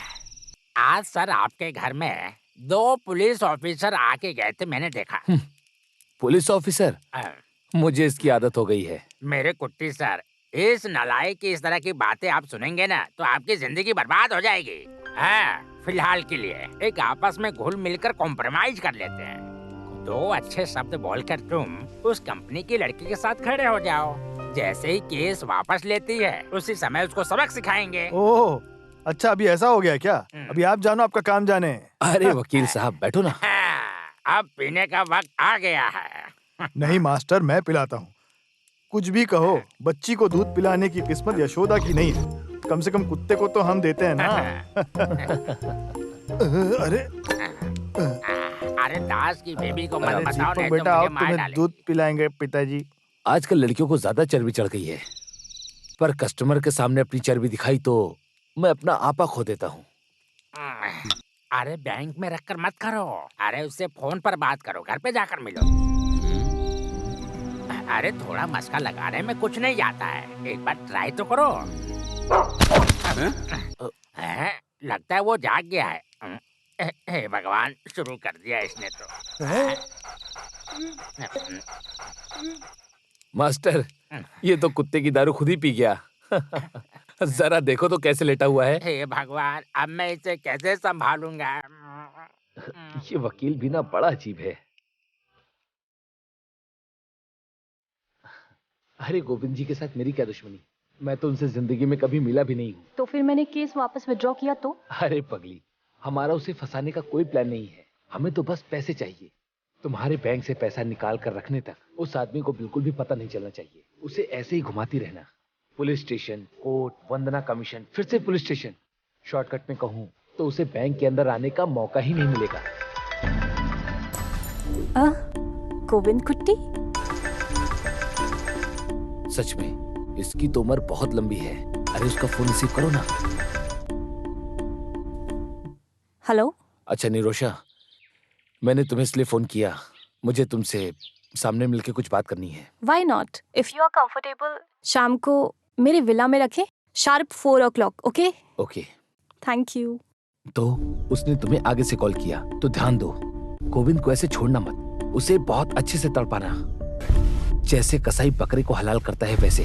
आज सर आपके घर में 2 पुलिस ऑफिसर आके गए थे, मैंने देखा। Police officer? मुझे इसकी आदत हो गई है। मेरे कुट्टी सर, इस नालायक की इस तरह की बातें आप सुनेंगे ना तो आपकी जिंदगी बर्बाद हो जाएगी। हाँ, फिलहाल के लिए एक आपस में घुल मिलकर कॉम्प्रोमाइज कर लेते हैं। 2 अच्छे शब्द बोलकर तुम उस कंपनी की लड़की के साथ खड़े हो जाओ। जैसे ही केस वापस लेती है उसी समय उसको सबक सिखाएंगे। ओह, अच्छा अभी ऐसा हो गया क्या? अभी आप जानो, आपका काम जाने। अरे वकील साहब बैठो ना। अब पीने का वक्त आ गया है। नहीं मास्टर, मैं पिलाता हूँ। कुछ भी कहो, बच्ची को दूध पिलाने की किस्मत यशोदा की नहीं है। कम से कम कुत्ते को तो हम देते हैं ना। अरे दास की बेबी को मत बताओ, नहीं तो बेटा आओ, मुझे मार तुम्हें डालेंगे। दूध पिलाएंगे पिताजी। आजकल लड़कियों को ज्यादा चर्बी चढ़ गई है, पर कस्टमर के सामने अपनी चर्बी दिखाई तो मैं अपना आपा खो देता हूँ। अरे बैंक में रखकर मत करो, अरे उससे फोन पर बात करो, घर पे जाकर मिलो। अरे थोड़ा मस्का लगाने में कुछ नहीं जाता है, एक बार ट्राई तो करो। लगता है वो जाग गया है। हे भगवान, शुरू कर दिया इसने तो। मास्टर, ये तो कुत्ते की दारू खुद ही पी गया। जरा देखो तो कैसे लेटा हुआ है। हे भगवान, अब मैं इसे कैसे संभालूंगा? ये वकील भी ना बड़ा अजीब है। अरे गोविंद जी के साथ मेरी क्या दुश्मनी, मैं तो उनसे जिंदगी में कभी मिला भी नहीं हूँ। तो फिर मैंने केस वापस विड्रॉ किया तो? अरे पगली, हमारा उसे फंसाने का कोई प्लान नहीं है, हमें तो बस पैसे चाहिए। तुम्हारे बैंक से पैसा निकाल कर रखने तक उस आदमी को बिल्कुल भी पता नहीं चलना चाहिए। उसे ऐसे ही घुमाती रहना, पुलिस स्टेशन, कोर्ट, वंदना कमीशन, फिर से पुलिस स्टेशन। शॉर्टकट में कहूँ तो उसे बैंक के अंदर आने का मौका ही नहीं मिलेगा। गोविंद कुट्टी? सच में इसकी तो उम्र बहुत लंबी है। अरे उसका फोन रिसीव करो ना। हेलो। अच्छा निरोशा, मैंने तुम्हें इसलिए फोन किया, मुझे तुमसे सामने मिलके कुछ बात करनी है। Why not? If you are comfortable, शाम को मेरे विला में रखें, sharp 4 o'clock, okay? Okay. Thank you. तो उसने तुम्हें आगे से कॉल किया तो ध्यान दो, गोविंद को ऐसे छोड़ना मत, उसे बहुत अच्छे से तड़पाना, जैसे कसाई बकरे को हलाल करता है वैसे।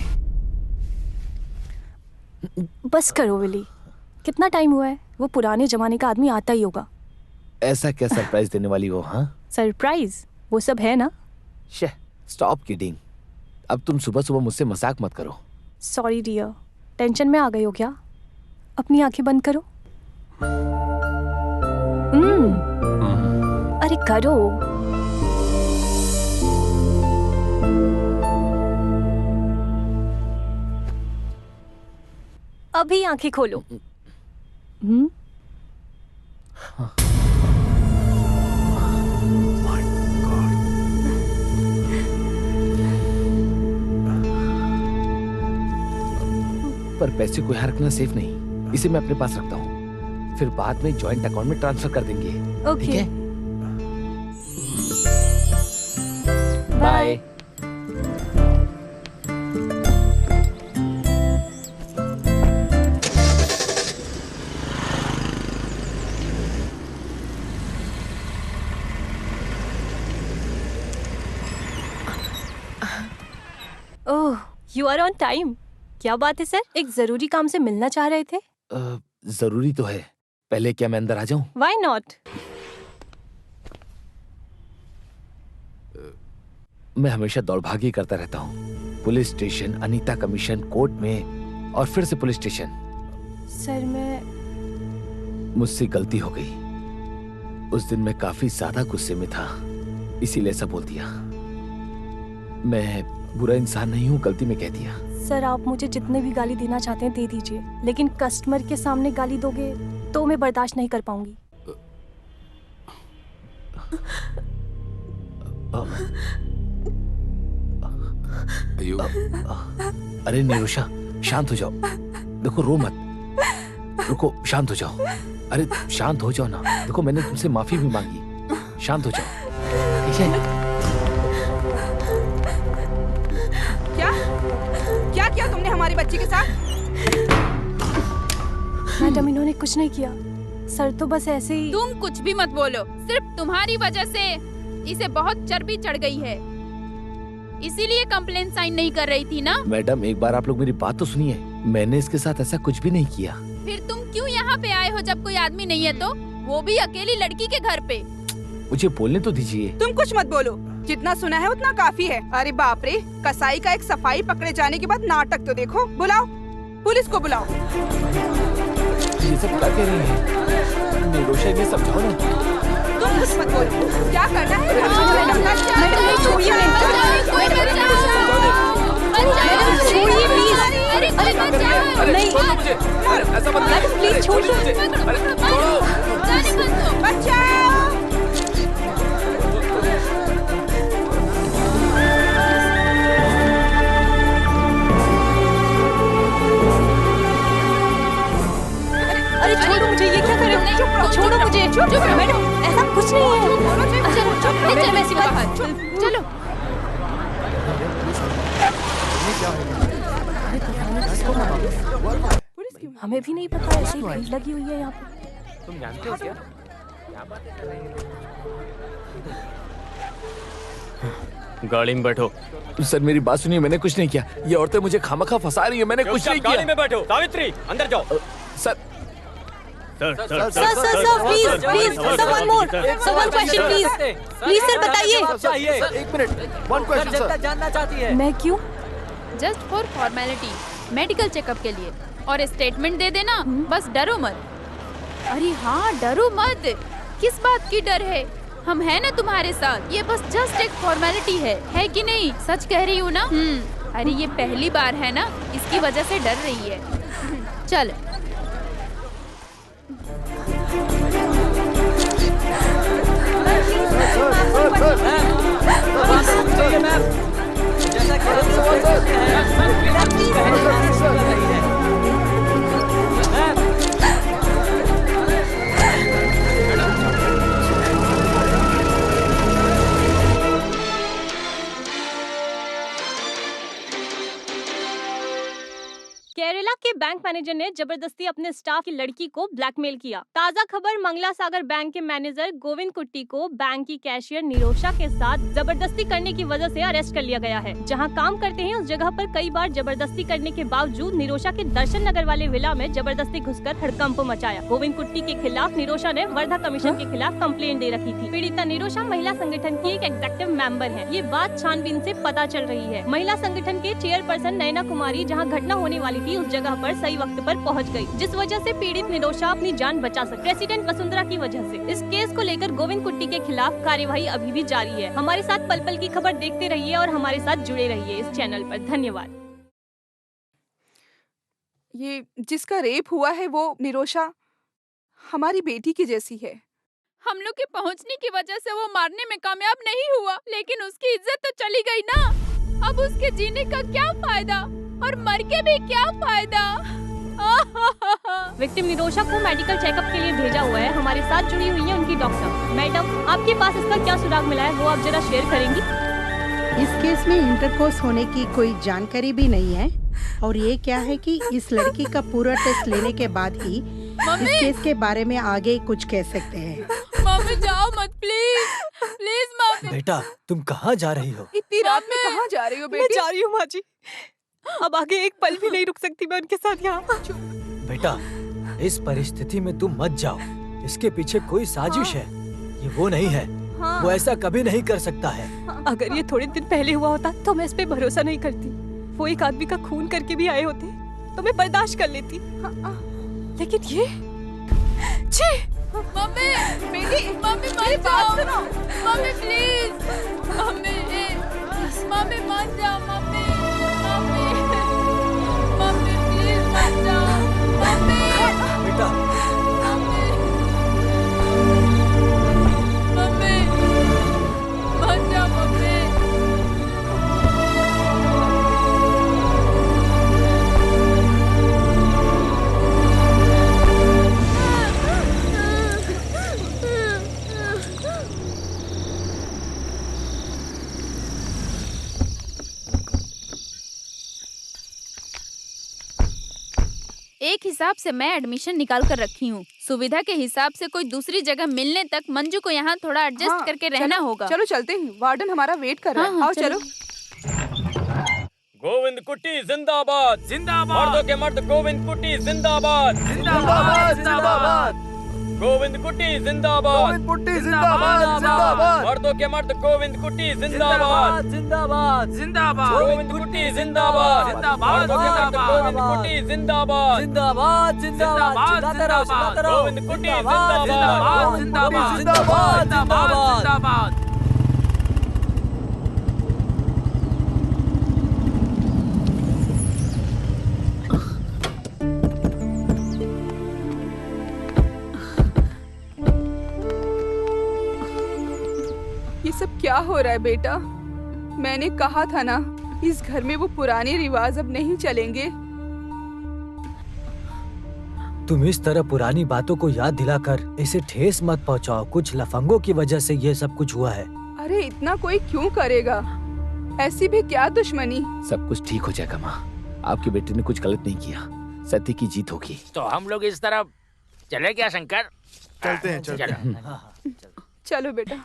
बस करो विली, कितना टाइम हुआ है? वो पुराने जमाने का आदमी आता ही होगा। ऐसा क्या सरप्राइज देने वाली हो? हाँ सरप्राइज वो सब है ना। स्टॉप किडिंग, अब तुम सुबह सुबह मुझसे मजाक मत करो। सॉरी डियर, टेंशन में आ गई हो क्या? अपनी आंखें बंद करो। अरे करो। अभी आंखें खोलो। पर पैसे को यहाँ रखना सेफ नहीं, इसे मैं अपने पास रखता हूँ, फिर बाद में जॉइंट अकाउंट में ट्रांसफर कर देंगे। ठीक है? Bye. Oh, you are on time. क्या बात है सर, एक जरूरी काम से मिलना चाह रहे थे? जरूरी तो है, पहले क्या मैं अंदर आ जाऊं? Why not? मैं हमेशा दौड़भागी करता रहता हूँ, police station, Anita commission, court में और फिर से पुलिस स्टेशन। सर मैं मुझसे गलती हो गई, उस दिन मैं काफी ज्यादा गुस्से में था, इसीलिए ऐसा बोल दिया। मैं बुरा इंसान नहीं हूँ, गलती में कह दिया। सर आप मुझे जितने भी गाली देना चाहते हैं दे दीजिए, लेकिन कस्टमर के सामने गाली दोगे तो मैं बर्दाश्त नहीं कर पाऊंगी। अरे निरुषा, शांत हो जाओ, देखो रो मत, रुको, शांत हो जाओ। अरे शांत हो जाओ ना, देखो मैंने तुमसे माफी भी मांगी, शांत हो जाओ, ठीक है? क्या किया तुमने हमारी बच्ची के साथ? मैडम इन्होंने कुछ नहीं किया, सर तो बस ऐसे ही। तुम कुछ भी मत बोलो, सिर्फ तुम्हारी वजह से इसे बहुत चर्बी चढ़ गई है, इसीलिए कंप्लेंट साइन नहीं कर रही थी ना। मैडम एक बार आप लोग मेरी बात तो सुनिए, मैंने इसके साथ ऐसा कुछ भी नहीं किया। फिर तुम क्यों यहाँ पे आए हो जब कोई आदमी नहीं है तो, वो भी अकेली लड़की के घर पे? मुझे बोलने तो दीजिए। तुम कुछ मत बोलो, जितना सुना है उतना काफी है। अरे बाप रे, कसाई का एक सफाई पकड़े जाने के बाद नाटक तो देखो। बुलाओ, पुलिस को बुलाओ। ये सब क्या कह रही है? निरोशा ने समझाओ ना। तुम कुछ मत बोलो, क्या करना है? मैडम छोड़िए, छोड़िए प्लीज। अरे नहीं, ऐसा मत, मैडम प्लीज छोड़िए। बचाओ। अरे छोड़ो मुझे, ये क्या कर रहे हो? छोड़ो मुझे, मैडम ऐसा कुछ नहीं है। चलो ऐसी बात, चलो। हमें भी नहीं पता, ऐसी भीड़ लगी हुई है यहाँ पे। तुम जानते हो क्या? गाड़ी में बैठो। सर मेरी बात सुनिए, मैंने कुछ नहीं किया, ये औरतें मुझे खामखा फंसा रही है, मैंने कुछ नहीं किया। गाड़ी में बैठो। सावित्री अंदर जाओ। Sir sir please please, someone more, someone question please sir बताइए। एक मिनट, one question सर। जानना चाहती है। मैं क्यों? Just for formality, medical checkup के लिए। और स्टेटमेंट दे देना, बस डरो मत। अरे हाँ, डरो मत। किस बात की डर है? हम हैं ना तुम्हारे साथ। ये बस जस्ट एक फॉर्मेलिटी है कि नहीं? सच कह रही हूँ ना? अरे ये पहली बार है ना, इसकी वजह से डर रही है। चल। केरला के बैंक मैनेजर ने जबरदस्ती अपने स्टाफ की लड़की को ब्लैकमेल किया। ताजा खबर, मंगला सागर बैंक के मैनेजर गोविंद कुट्टी को बैंक की कैशियर निरोशा के साथ जबरदस्ती करने की वजह से अरेस्ट कर लिया गया है। जहां काम करते हैं उस जगह पर कई बार जबरदस्ती करने के बावजूद निरोशा के दर्शन नगर वाले विला में जबरदस्ती घुसकर हड़कंप मचाया। गोविंद कुट्टी के खिलाफ निरोशा ने वर्धा कमीशन के खिलाफ कंप्लेंट दे रखी थी। पीड़िता निरोशा महिला संगठन की एक एग्जीक्यूटिव मेंबर है। ये बात छानबीन से पता चल रही है। महिला संगठन के चेयरपर्सन नयना कुमारी जहाँ घटना होने वाली थी उस जगह पर सही वक्त पर पहुंच गई, जिस वजह से पीड़ित निरोशा अपनी जान बचा सके। प्रेसिडेंट वसुंधरा की वजह से इस केस को लेकर गोविंद कुट्टी के खिलाफ कार्यवाही अभी भी जारी है। हमारे साथ पल पल की खबर देखते रहिए और हमारे साथ जुड़े रहिए इस चैनल पर। धन्यवाद। ये जिसका रेप हुआ है वो निरोशा हमारी बेटी की जैसी है। हम लोग के पहुंचने की वजह से वो मारने में कामयाब नहीं हुआ, लेकिन उसकी इज्जत तो चली गई ना। अब उसके जीने का क्या फायदा और मर के भी क्या फायदा। विक्टिम निरोशा को मेडिकल चेकअप के लिए भेजा हुआ है। हमारे साथ जुड़ी हुई है उनकी डॉक्टर। मैडम, आपके पास इसका क्या सुराग मिला है, वो आप जरा शेयर करेंगी? इस केस में इंटरकोर्स होने की कोई जानकारी भी नहीं है और ये क्या है कि इस लड़की का पूरा टेस्ट लेने के बाद ही इस केस के बारे में आगे कुछ कह सकते हैं। मम्मी जाओ मत, प्लीज प्लीज मम्मी। बेटा, तुम कहाँ जा रही हो? इतनी रात में कहाँ जा रही हो बेटी? मैं जा रही हूँ माँ जी। अब आगे एक पल भी नहीं रुक सकती मैं उनके साथ यहाँ। बेटा, इस परिस्थिति में तुम मत जाओ। इसके पीछे कोई साजिश है। ये वो नहीं है। वो ऐसा कभी नहीं कर सकता है। अगर ये थोड़े दिन पहले हुआ होता तो मैं इस पे भरोसा नहीं करती। वो एक आदमी का खून करके भी आए होते तो मैं बर्दाश्त कर लेती, लेकिन ये छी। मम्मी, बेटी, मम्मी मत जाओ। मम्मी प्लीज, मम्मी मम्मी मत जाओ। मम्मी मम्मी मम्मी प्लीज मत जाओ। मम्मी बेटा, मम्मी मम्मी मत जाओ। मम्मी एक हिसाब से मैं एडमिशन निकाल कर रखी हूँ। सुविधा के हिसाब से कोई दूसरी जगह मिलने तक मंजू को यहाँ थोड़ा एडजस्ट करके रहना होगा। चलो चलते हैं, वार्डन हमारा वेट कर रहा है। आओ चलो। गोविंद कुट्टी जिंदाबाद, जिंदाबाद। मर्दों के मर्द गोविंद कुट्टी जिंदाबाद, जिंदाबाद, जिंदाबाद। गोविंद कुट्टी जिंदाबाद, गोविंद कुट्टी जिंदाबाद, जिंदाबाद। मर्दों के मर्द गोविंद कुट्टी जिंदाबाद, जिंदाबाद, जिंदाबाद। गोविंद कुट्टी जिंदाबाद, जिंदाबाद। मर्दों के मर्द गोविंद कुट्टी जिंदाबाद, जिंदाबाद, जिंदाबाद। चिल्लाते रहो, चिल्लाते रहो। गोविंद कुट्टी जिंदाबाद, जिंदाबाद, जिंदाबाद, जिंदाबाद। ये सब क्या हो रहा है बेटा? मैंने कहा था ना, इस घर में वो पुराने रिवाज अब नहीं चलेंगे। तुम इस तरह पुरानी बातों को याद दिलाकर इसे ठेस मत पहुंचाओ। कुछ लफंगों की वजह से ये सब कुछ हुआ है। अरे इतना कोई क्यों करेगा? ऐसी भी क्या दुश्मनी? सब कुछ ठीक हो जाएगा माँ। आपकी बेटी ने कुछ गलत नहीं किया। सत्य की जीत होगी। तो हम लोग इस तरफ चले क्या शंकर? चलते हैं, चलते हैं। चलो बेटा।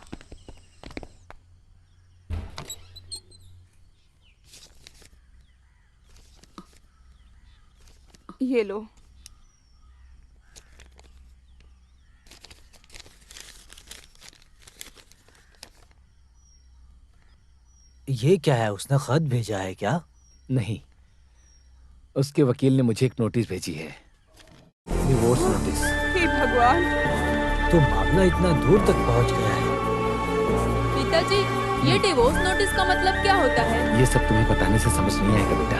ये लो। ये क्या है? उसने खत भेजा है क्या? नहीं, उसके वकील ने मुझे एक नोटिस भेजी है, डिवोर्स नोटिस। हे भगवान, तो मामला इतना दूर तक पहुंच गया है। पिताजी, ये डिवोर्स नोटिस का मतलब क्या होता है? ये सब तुम्हें बताने से समझ नहीं आएगा बेटा।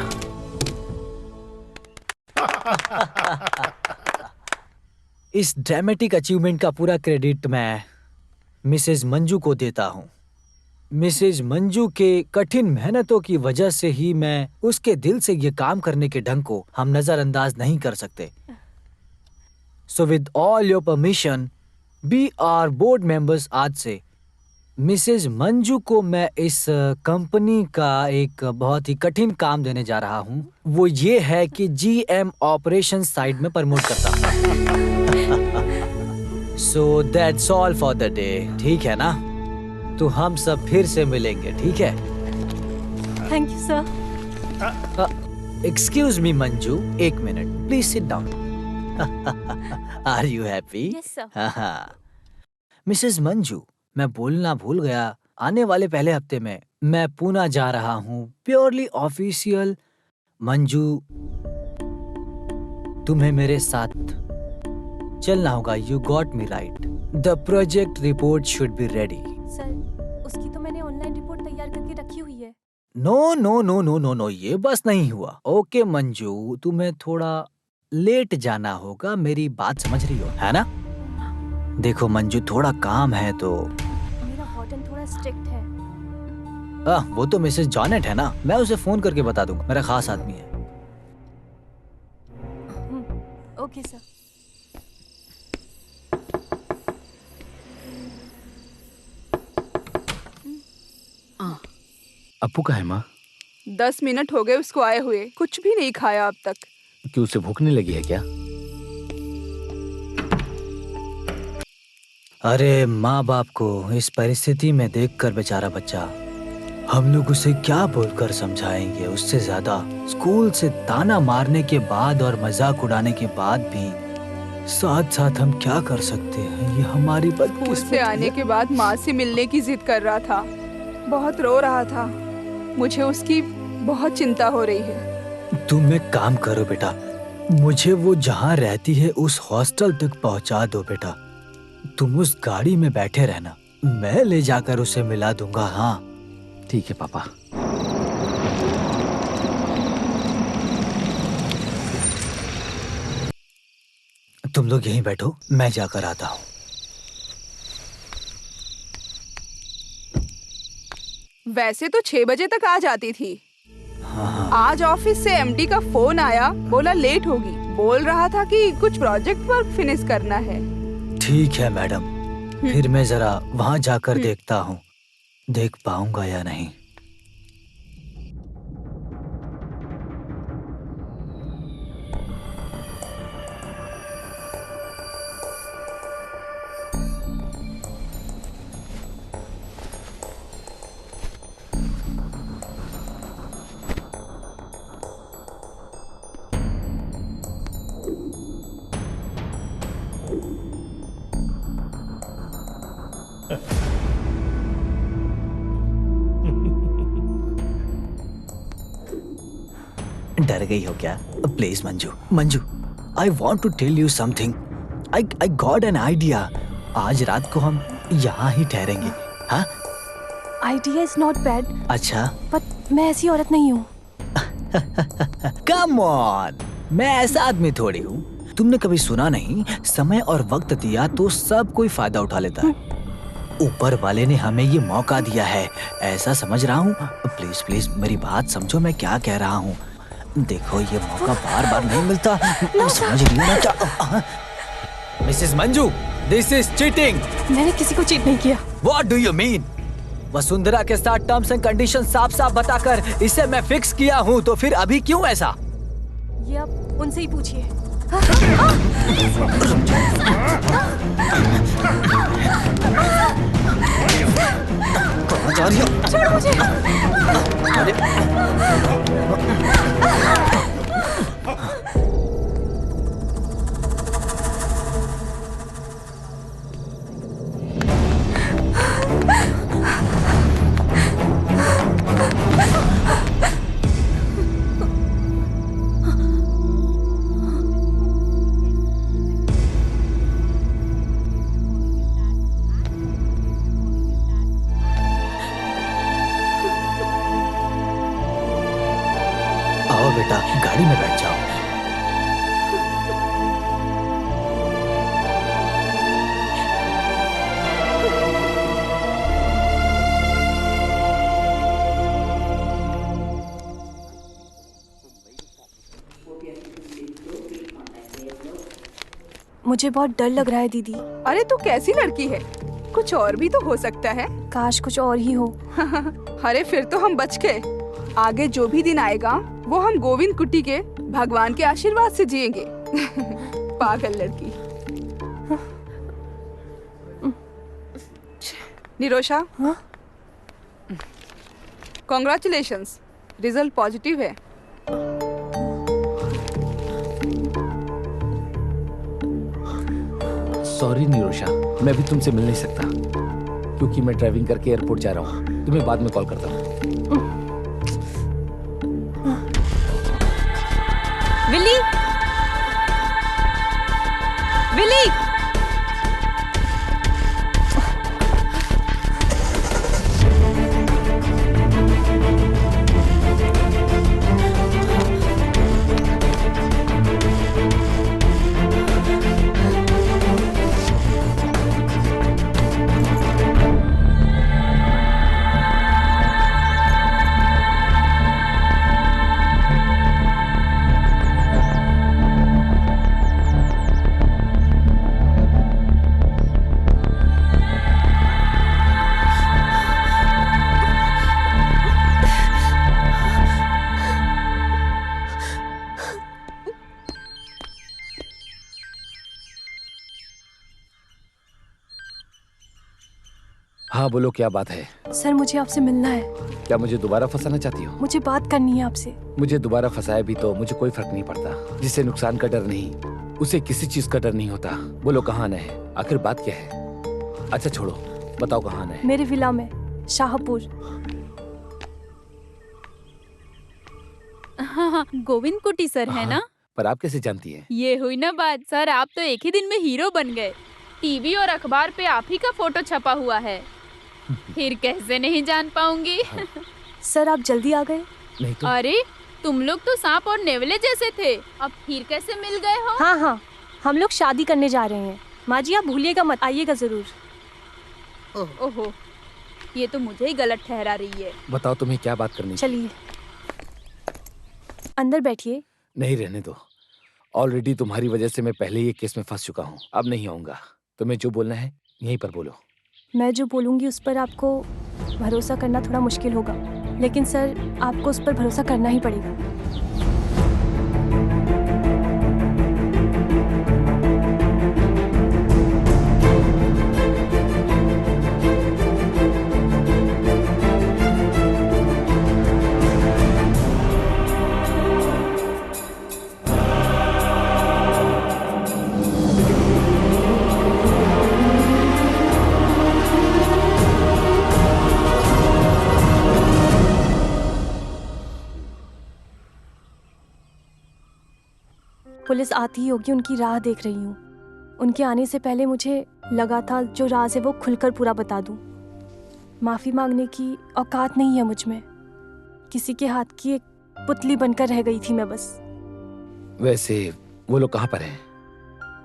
इस ड्रामेटिक अचीवमेंट का पूरा क्रेडिट मैं मिसेज मंजू को देता हूँ। मिसेज मंजू के कठिन मेहनतों की वजह से ही मैं उसके दिल से ये काम करने के ढंग को हम नजरअंदाज नहीं कर सकते। So with all your permission, B R board members, आज से मिसेज मंजू को मैं इस कंपनी का एक बहुत ही कठिन काम देने जा रहा हूँ। वो ये है कि GM ऑपरेशन साइड में प्रमोट करता हूँ। So that's all for the day, ठीक है ना? तो हम सब फिर से मिलेंगे, ठीक है? Thank you sir. Excuse me Manju, एक minute, please sit down. Are you happy? Yes sir. हाँ। मिसेज मंजू, मैं बोलना भूल गया, आने वाले पहले हफ्ते में मैं पूना जा रहा हूँ, प्योरली ऑफिशियल। मंजू, तुम्हें मेरे साथ चलना होगा। You got me right. The project report should be ready. Sir, उसकी तो मैंने ऑनलाइन रिपोर्ट तैयार करके रखी हुई है। No no no no no no, ये बस नहीं हुआ। ओके मंजू, तुम्हें थोड़ा लेट जाना होगा, मेरी बात समझ रही हो, है ना? देखो मंजू, थोड़ा काम है तो। मेरा वार्डन थोड़ा स्ट्रिक्ट है। वो तो मिसेस जॉनेट है ना, मैं उसे फोन करके बता दूंगा, मेरा खास आदमी है। Okay sir. अप्पू का है माँ? 10 मिनट हो गए उसको आए हुए, कुछ भी नहीं खाया अब तक। क्यों, उसे भूख नहीं लगी है क्या? अरे माँ बाप को इस परिस्थिति में देखकर बेचारा बच्चा, हम लोग उसे क्या बोलकर समझाएंगे? उससे ज्यादा स्कूल से ताना मारने के बाद और मजाक उड़ाने के बाद भी साथ साथ हम क्या कर सकते हैं? ये हमारी बदकिस्मती स्कूल से आने के बाद माँ से मिलने की जिद कर रहा था, बहुत रो रहा था। मुझे उसकी बहुत चिंता हो रही है। तुम एक काम करो बेटा, मुझे वो जहाँ रहती है उस हॉस्टल तक पहुँचा दो बेटा। तुम उस गाड़ी में बैठे रहना, मैं ले जाकर उसे मिला दूंगा। हाँ ठीक है पापा। तुम लोग यहीं बैठो, मैं जाकर आता हूँ। वैसे तो 6 बजे तक आ जाती थी। हाँ। आज ऑफिस से MD का फोन आया, बोला लेट होगी। बोल रहा था कि कुछ प्रोजेक्ट वर्क फिनिश करना है। ठीक है मैडम, फिर मैं जरा वहाँ जाकर देखता हूँ, देख पाऊंगा या नहीं। डर गई हो क्या? Please Manju, Manju, I want to tell you something. I got an idea. आज रात को हम यहाँ ही ठहरेंगे। हाँ, आइडिया इज नॉट बैड। अच्छा, पर मैं ऐसी औरत नहीं हूँ। कम ऑन, मैं ऐसा आदमी थोड़ी हूँ। तुमने कभी सुना नहीं, समय और वक्त दिया तो सब कोई फायदा उठा लेता है। ऊपर वाले ने हमें ये मौका दिया है, ऐसा समझ रहा हूँ। प्लीज प्लीज मेरी बात समझो, मैं क्या कह रहा हूँ। देखो ये मौका बार बार नहीं मिलता, समझ रही हो ना क्या? Mrs Manju, this is cheating. मैंने किसी को चीट नहीं किया। What do you mean? Vasundhara के साथ टर्म्स एंड कंडीशन साफ साफ बताकर इसे मैं फिक्स किया हूँ, तो फिर अभी क्यों ऐसा? ये आप उनसे ही पूछिए। कहाँ जा रही हो? छोड़ो मुझे। बेटा, गाड़ी में बैठ जाओ। मुझे बहुत डर लग रहा है दीदी। अरे तू कैसी लड़की है, कुछ और भी तो हो सकता है। काश कुछ और ही हो। अरे फिर तो हम बच गए। आगे जो भी दिन आएगा वो हम गोविंद कुट्टी के भगवान के आशीर्वाद से जिएंगे। पागल लड़की। निरोशा, कॉन्ग्रेचुलेशंस, रिजल्ट पॉजिटिव है। सॉरी निरोशा, मैं भी तुमसे मिल नहीं सकता क्योंकि मैं ड्राइविंग करके एयरपोर्ट जा रहा हूँ। तुम्हें बाद में कॉल करता हूँ। विली, विली, हाँ बोलो, क्या बात है? सर मुझे आपसे मिलना है। क्या मुझे दोबारा फंसाना चाहती हो? मुझे बात करनी है आपसे। मुझे दोबारा फंसाया भी तो मुझे कोई फर्क नहीं पड़ता। जिसे नुकसान का डर नहीं, उसे किसी चीज का डर नहीं होता। बोलो कहाँ आना है, आखिर बात क्या है? अच्छा छोड़ो, बताओ कहाँ आना है? मेरे विला में, शाहपुर। हाँ, गोविंद कुट्टी सर है ना? पर आप कैसे जानती हैं? ये हुई ना बात। सर आप तो एक ही दिन में हीरो बन गए। टीवी और अखबार पे आप ही का फोटो छपा हुआ है, फिर कैसे नहीं जान पाऊंगी। सर आप जल्दी आ गए। नहीं तो। अरे तुम लोग तो सांप और नेवले जैसे थे, अब फिर कैसे मिल गए हो? हाँ हाँ, हम लोग शादी करने जा रहे हैं। माँ जी आप भूलिएगा मत, आइएगा जरूर। ओहो, ये तो मुझे ही गलत ठहरा रही है। बताओ तुम्हें क्या बात करनी? चलिए अंदर बैठिए। नहीं, रहने दो। ऑलरेडी तुम्हारी वजह से मैं पहले ही केस में फंस चुका हूँ। अब नहीं आऊंगा। तुम्हें जो बोलना है यहीं पर बोलो। मैं जो बोलूँगी उस पर आपको भरोसा करना थोड़ा मुश्किल होगा, लेकिन सर आपको उस पर भरोसा करना ही पड़ेगा। पुलिस आती ही होगी, उनकी राह देख रही हूँ। उनके आने से पहले मुझे लगा था जो राज है वो खुलकर पूरा बता दूँ। माफ़ी मांगने की औकात नहीं है मुझ में। किसी के हाथ की एक पुतली बनकर रह गई थी मैं बस। वैसे वो लोग कहाँ पर हैं?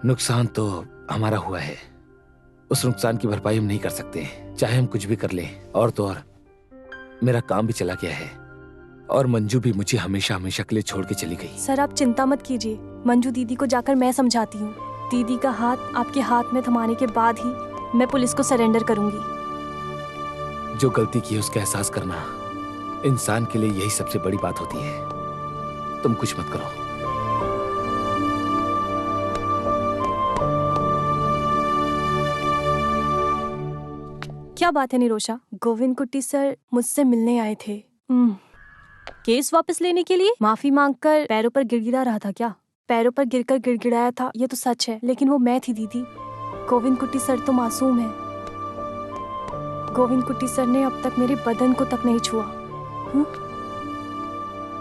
नुकसान तो हमारा हुआ है, उस नुकसान की भरपाई हम नहीं कर सकते, चाहे हम कुछ भी कर लें। और तो और मेरा काम भी चला गया है और मंजू भी मुझे हमेशा हमेशा के लिए छोड़ के चली गई। सर आप चिंता मत कीजिए, मंजू दीदी को जाकर मैं समझाती हूँ। दीदी का हाथ आपके हाथ में थमाने के बाद ही मैं पुलिस को सरेंडर करूंगी। जो गलती की है उसका एहसास करना इंसान के लिए यही सबसे बड़ी बात होती है। तुम कुछ मत करो। क्या बात है निरोशा? गोविंद कुट्टी सर मुझसे मिलने आए थे। केस वापस लेने के लिए? माफी मांगकर पैरों पर गिड़गिड़ा रहा था क्या? पैरों पर गिरकर गिड़गिड़ाया था, ये तो सच है, लेकिन वो मैं थी दीदी। गोविंद कुट्टी सर तो मासूम है। गोविंद कुट्टी सर ने अब तक मेरे बदन को तक नहीं छुआ।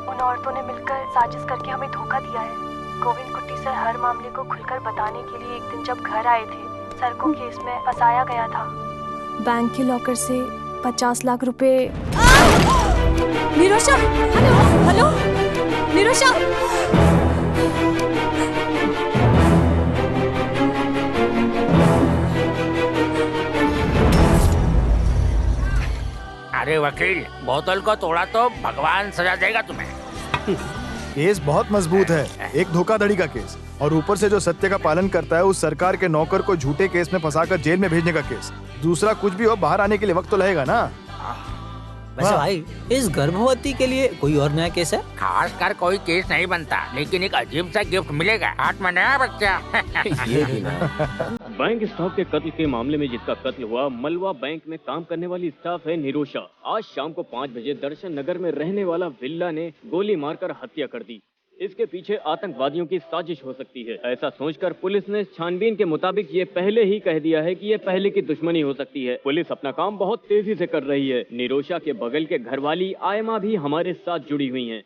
उन औरतों ने मिलकर साजिश करके हमें धोखा दिया है। गोविंद कुट्टी सर हर मामले को खुलकर बताने के लिए एक दिन जब घर आए थे, सर को केस में फंसाया गया था। बैंक के लॉकर से 50 लाख रुपए। निरोशा, हेलो हेलो निरोशा। अरे वकील, बोतल को तोड़ा तो भगवान सजा देगा तुम्हें। केस बहुत मजबूत है, एक धोखाधड़ी का केस, और ऊपर से जो सत्य का पालन करता है उस सरकार के नौकर को झूठे केस में फंसाकर जेल में भेजने का केस। दूसरा कुछ भी हो, बाहर आने के लिए वक्त तो लगेगा ना। वैसे भाई, इस गर्भवती के लिए कोई और नया केस है? खास कर कोई केस नहीं बनता, लेकिन एक अजीब सा गिफ्ट मिलेगा। हाथ में नया बच्चा। ये भी ना। बैंक स्टाफ के कत्ल के मामले में जिसका कत्ल हुआ, मलवा बैंक में काम करने वाली स्टाफ है निरोशा। आज शाम को 5 बजे दर्शन नगर में रहने वाला विल्ला ने गोली मारकर हत्या कर दी। इसके पीछे आतंकवादियों की साजिश हो सकती है। ऐसा सोचकर पुलिस ने छानबीन के मुताबिक ये पहले ही कह दिया है कि ये पहले की दुश्मनी हो सकती है। पुलिस अपना काम बहुत तेजी से कर रही है। निरोशा के बगल के घरवाली आयमा भी हमारे साथ जुड़ी हुई हैं।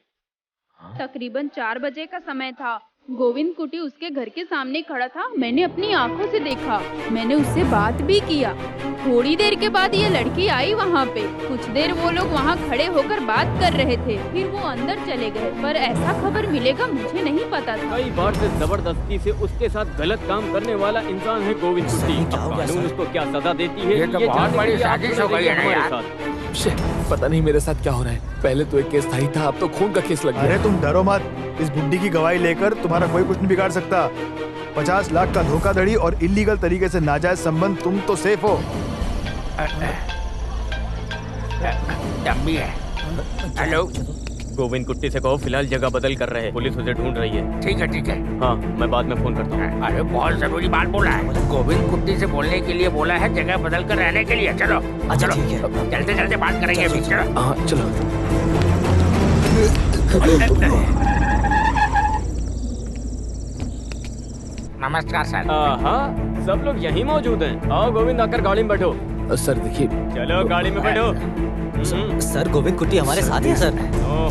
तकरीबन 4 बजे का समय था। गोविंद कुटी उसके घर के सामने खड़ा था। मैंने अपनी आंखों से देखा, मैंने उससे बात भी किया। थोड़ी देर के बाद ये लड़की आई वहाँ पे। कुछ देर वो लोग वहाँ खड़े होकर बात कर रहे थे, फिर वो अंदर चले गए। पर ऐसा खबर मिलेगा मुझे नहीं पता था। कई बार से जबरदस्ती से उसके साथ गलत काम करने वाला इंसान है गोविंद कुट्टी। कानून उसको क्या सजा देती है, ये तो बहुत बड़ी साजिश हो गई है ना यार। पता नहीं मेरे साथ क्या हो रहा है। पहले तो एक केस था ही था, अब तो खून का केस लग गया। अरे तुम डरो मत, इस बुड्ढी की गवाही लेकर तुम्हारा कोई कुछ नहीं बिगाड़ सकता। 50 लाख का धोखाधड़ी और इलीगल तरीके से नाजायज संबंध, तुम तो सेफ हो। डम्बी है। हेलो, गोविंद कुट्टी से कहो फिलहाल जगह बदल कर रहे हैं, पुलिस उसे ढूंढ रही है। ठीक है ठीक है। हाँ, मैं बाद में फोन करता हूँ। अरे बहुत जरूरी बात बोला है। गोविंद कुट्टी से बोलने के लिए बोला है, जगह बदल कर रहने के लिए। चलो चलो, चलते चलते बात करेंगे अभी। चलो हाँ चलो। नमस्कार सर। हाँ, सब लोग यहीं मौजूद हैं। आओ गोविंद, आकर गाड़ी में बैठो। सर देखिए, चलो गाड़ी में बैठो। सर गोविंद कुट्टी हमारे साथ है sir.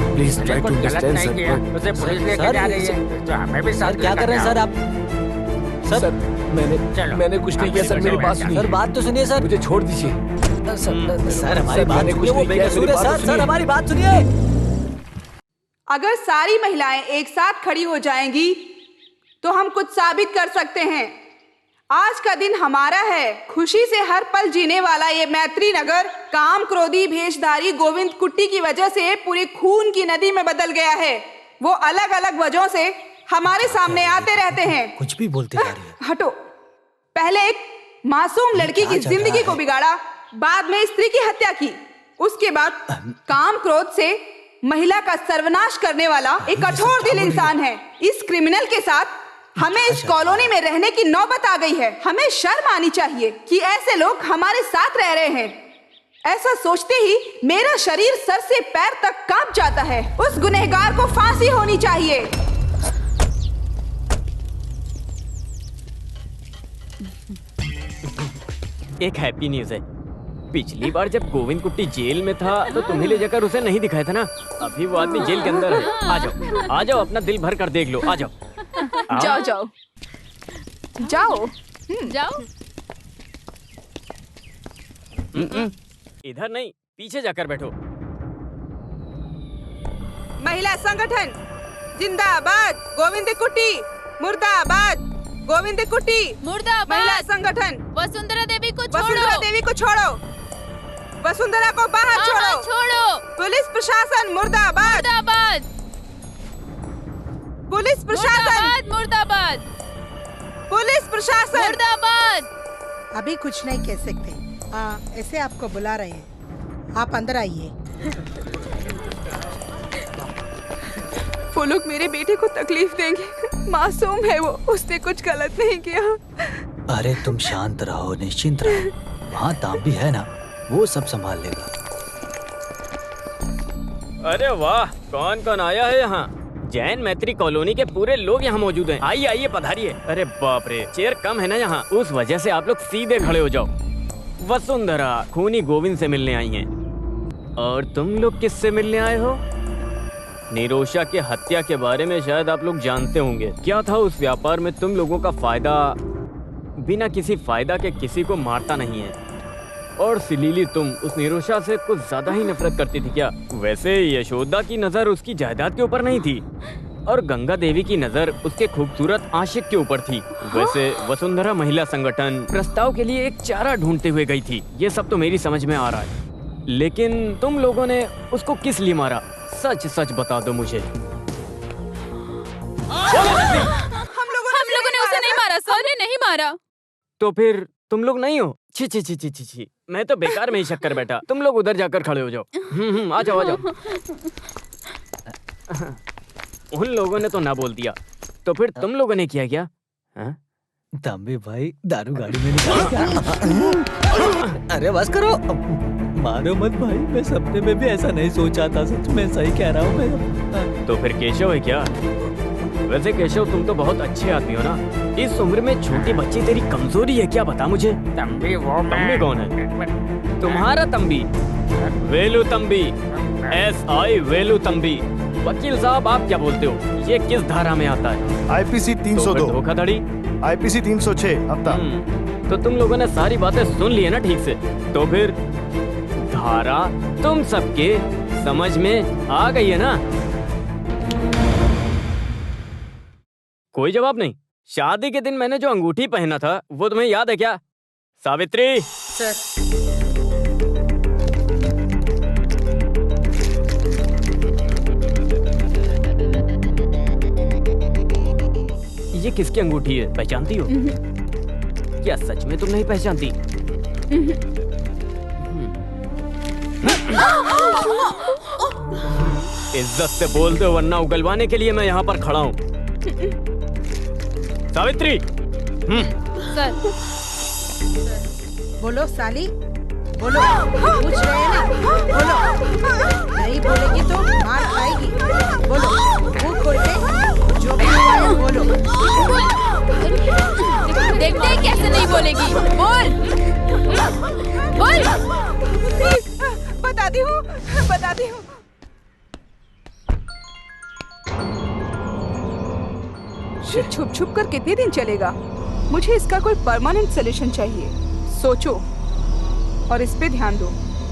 Please try to understand sir. उसे पुलिस लेकर जा रही है, तो हमें भी साथ क्या कर रहे हैं सर आप? सर मैंने कुछ नहीं किया सर, मेरी बात सुनिए। सर बात तो सुनिए सर। मुझे छोड़ दीजिए सर, हमारी बात सुनिए। वो बेकसूर है सर। सर हमारी बात सुनिए। अगर सारी महिलाएं एक साथ खड़ी हो जाएंगी तो हम कुछ साबित कर सकते हैं। आज का दिन हमारा है। खुशी से हर पल जीने वाला ये मैत्री नगर काम क्रोधी भेषधारी गोविंद कुट्टी की वजह से पूरी खून की नदी में बदल गया है। वो अलग अलग वजहों से हमारे सामने आते रहते हैं। कुछ भी बोलते जा रही है। हटो। पहले एक मासूम लड़की की जिंदगी को बिगाड़ा, बाद में स्त्री की हत्या की, उसके बाद काम क्रोध से महिला का सर्वनाश करने वाला एक कठोर दिल इंसान है। इस क्रिमिनल के साथ हमें इस कॉलोनी में रहने की नौबत आ गई है। हमें शर्म आनी चाहिए कि ऐसे लोग हमारे साथ रह रहे हैं। ऐसा सोचते ही मेरा शरीर सर से पैर तक कांप जाता है। उस गुनहगार को फांसी होनी चाहिए। एक हैप्पी न्यूज है। पिछली बार जब गोविंद कुट्टी जेल में था तो तुम्हें ले जाकर उसे नहीं दिखाया था ना। अभी वो आदमी जेल के अंदर है। आ जाओ, अपना दिल भर कर देख लो। आ जाओ। जाओ जाओ जाओ जाओ। इधर नहीं, पीछे जाकर बैठो। महिला संगठन जिंदाबाद। गोविंद कुट्टी मुर्दाबाद। गोविंद कुट्टी मुर्दाबाद। महिला संगठन वसुंधरा देवी को छोड़ो। वसुंधरा देवी को छोड़ो। वसुंधरा को बाहर छोड़ो। छोड़ो। पुलिस प्रशासन मुर्दाबाद। मुर्दाबाद। पुलिस प्रशासन मुर्दाबाद। पुलिस प्रशासन मुर्दाबाद। अभी कुछ नहीं कह सकते। ऐसे आपको बुला रहे हैं, आप अंदर आइए। वो लोग मेरे बेटे को तकलीफ देंगे। मासूम है वो, उसने कुछ गलत नहीं किया। अरे तुम शांत रहो, निश्चिंत रहो। वहाँ तांबी है ना, वो सब संभाल लेगा। अरे वाह, कौन कौन आया है यहाँ? जैन मैत्री कॉलोनी के पूरे लोग यहाँ मौजूद हैं। आइए आइए, पधारिए। अरे बाप रे, चेयर कम है ना यहाँ, उस वजह से आप लोग सीधे खड़े हो जाओ। वसुंधरा खूनी गोविंद से मिलने आई हैं। और तुम लोग किससे मिलने आए हो? निरोशा की हत्या के बारे में शायद आप लोग जानते होंगे। क्या था उस व्यापार में तुम लोगों का फायदा? बिना किसी फायदा के किसी को मारता नहीं है। और सिलीली तुम उस निरोशा से कुछ ज्यादा ही नफरत करती थी क्या? वैसे यशोदा की नजर उसकी जायदाद के ऊपर नहीं थी और गंगा देवी की नजर उसके खूबसूरत आशिक के ऊपर थी। वैसे वसुंधरा महिला संगठन प्रस्ताव के लिए एक चारा ढूंढते हुए गई थी। ये सब तो मेरी समझ में आ रहा है, लेकिन तुम लोगों ने उसको किस लिए मारा? सच सच बता दो मुझे। हम लोगों ने उसे नहीं मारा सर, ने नहीं मारा। तो फिर तुम लोग नहीं हो? छी छी छी छी छी छी, मैं तो बेकार में ही शक कर बैठा। तुम लोग उधर जाकर खड़े हो जाओ। आ जाओ आ जाओ। उन लोगों ने तो ना बोल दिया, तो फिर तुम लोगों ने किया क्या? तंबी भाई दारू गाड़ी में निकाल क्या? अरे बस करो, मारो मत भाई, मैं सपने में भी ऐसा नहीं सोचा था, सच में सही कह रहा हूँ मैं। तो फिर केशव है क्या? वैसे केशव तुम तो बहुत अच्छे आदमी हो ना, इस उम्र में छोटी बच्ची तेरी कमजोरी है क्या? बता मुझे। तंबी वो तंबी कौन है? तुम्हारा तंबी, वेलू तंबी, SI वेलू तंबी। वकील साहब आप क्या बोलते हो, ये किस धारा में आता है? IPC 302 धोखाधड़ी, IPC 306 हफ्ता। तो तुम लोगों ने सारी बातें सुन ली है ना ठीक से? तो फिर धारा तुम सबके समझ में आ गई है ना? कोई जवाब नहीं। शादी के दिन मैंने जो अंगूठी पहना था वो तुम्हें याद है क्या? सावित्री सर। ये किसकी अंगूठी है, पहचानती हो? क्या सच में तुम नहीं पहचानती? इज्जत से बोल दो वरना उगलवाने के लिए मैं यहाँ पर खड़ा हूँ। सावित्री। सर। बोलो साली, बोलो। पूछ रहे हैं ना, बोलो। नहीं बोलेगी तो मार खाएगी। बोलो, मुंह खोल के जो भी हुआ है बोलो। देखते हैं कैसे नहीं बोलेगी। बोल बोल। बताती हूँ बताती हूँ। ये छुप छुप कर कितने दिन चलेगा? मुझे इसका कोई परमानेंट सोल्यूशन चाहिए। सोचो और इस पे ध्यान दो।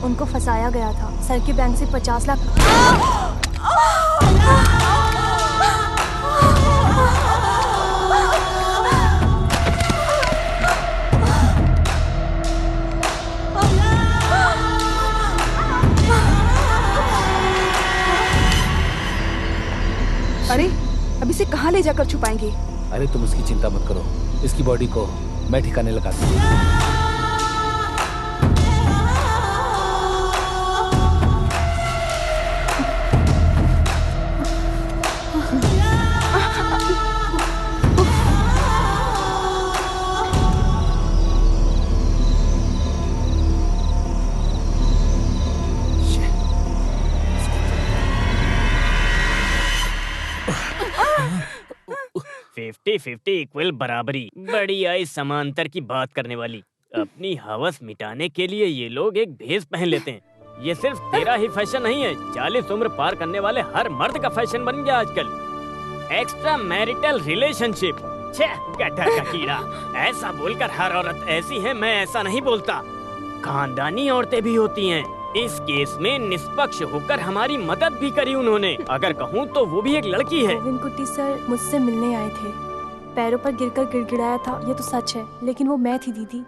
उनको फंसाया गया था, सर के बैंक से 50 लाख। अरे अब इसे कहाँ ले जाकर छुपाएंगे? अरे तुम उसकी चिंता मत करो, इसकी बॉडी को मैं ठिकाने लगा दूंगा। इक्वल बराबरी, बड़ी आई समांतर की बात करने वाली। अपनी हवस मिटाने के लिए ये लोग एक भेष पहन लेते हैं। ये सिर्फ तेरा ही फैशन नहीं है, 40 उम्र पार करने वाले हर मर्द का फैशन बन गया आजकल। एक्स्ट्रा मैरिटल रिलेशनशिप, गटर का कीड़ा। ऐसा बोलकर हर औरत ऐसी है, मैं ऐसा नहीं बोलता। खानदानी औरतें भी होती हैं। इस केस में निष्पक्ष होकर हमारी मदद भी करी उन्होंने। अगर कहूँ तो वो भी एक लड़की है। गोविंद कुट्टी सर मुझसे मिलने आए थे, पैरों पर गिरकर गिड़गिड़ाया था, ये तो सच है, लेकिन वो मैं थी दीदी।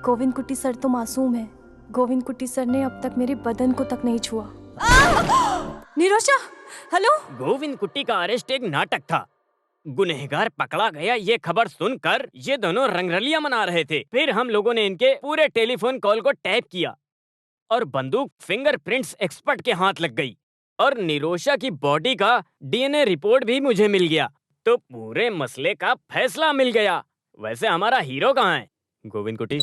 गोविंद कुट्टी सर तो मासूम है। गोविंद कुट्टी सर ने अब तक मेरे बदन को तक नहीं छुआ। निरोशा, हेलो। गोविंद कुट्टी का अरेस्ट एक नाटक था। गुनहगार पकड़ा गया ये खबर सुनकर ये दोनों रंगरलियां मना रहे थे। फिर हम लोगों ने इनके पूरे टेलीफोन कॉल को टैप किया और बंदूक फिंगरप्रिंट्स एक्सपर्ट के हाथ लग गई और निरोशा की बॉडी का DNA रिपोर्ट भी मुझे मिल गया। तो पूरे मसले का फैसला मिल गया। वैसे हमारा हीरो कहाँ है? गोविंद कुट्टी,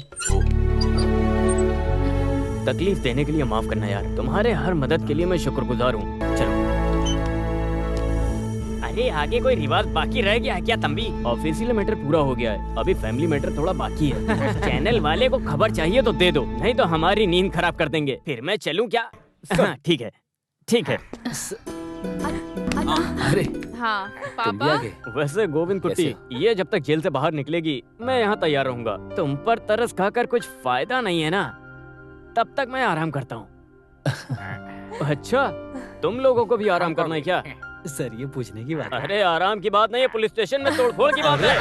तकलीफ देने के लिए माफ करना यार। तुम्हारे हर मदद के लिए मैं शुक्रगुजार हूँ। चलो। अरे आगे कोई रिवाज बाकी रह गया है क्या तंबी? ऑफिशियल मैटर पूरा हो गया है, अभी फैमिली मैटर थोड़ा बाकी है। चैनल वाले को खबर चाहिए तो दे दो, नहीं तो हमारी नींद खराब कर देंगे। फिर मैं चलूं क्या? हाँ, ठीक है ठीक है। अरे हाँ पापा। वैसे गोविंद कुट्टी, ये जब तक जेल से बाहर निकलेगी मैं यहाँ तैयार रहूंगा। तुम पर तरस खाकर कुछ फायदा नहीं है ना? तब तक मैं आराम करता हूँ। अच्छा, तुम लोगों को भी आराम करना है क्या? सर ये पूछने की बात है। अरे आराम की बात नहीं है, पुलिस स्टेशन में तोड़फोड़ की बात है।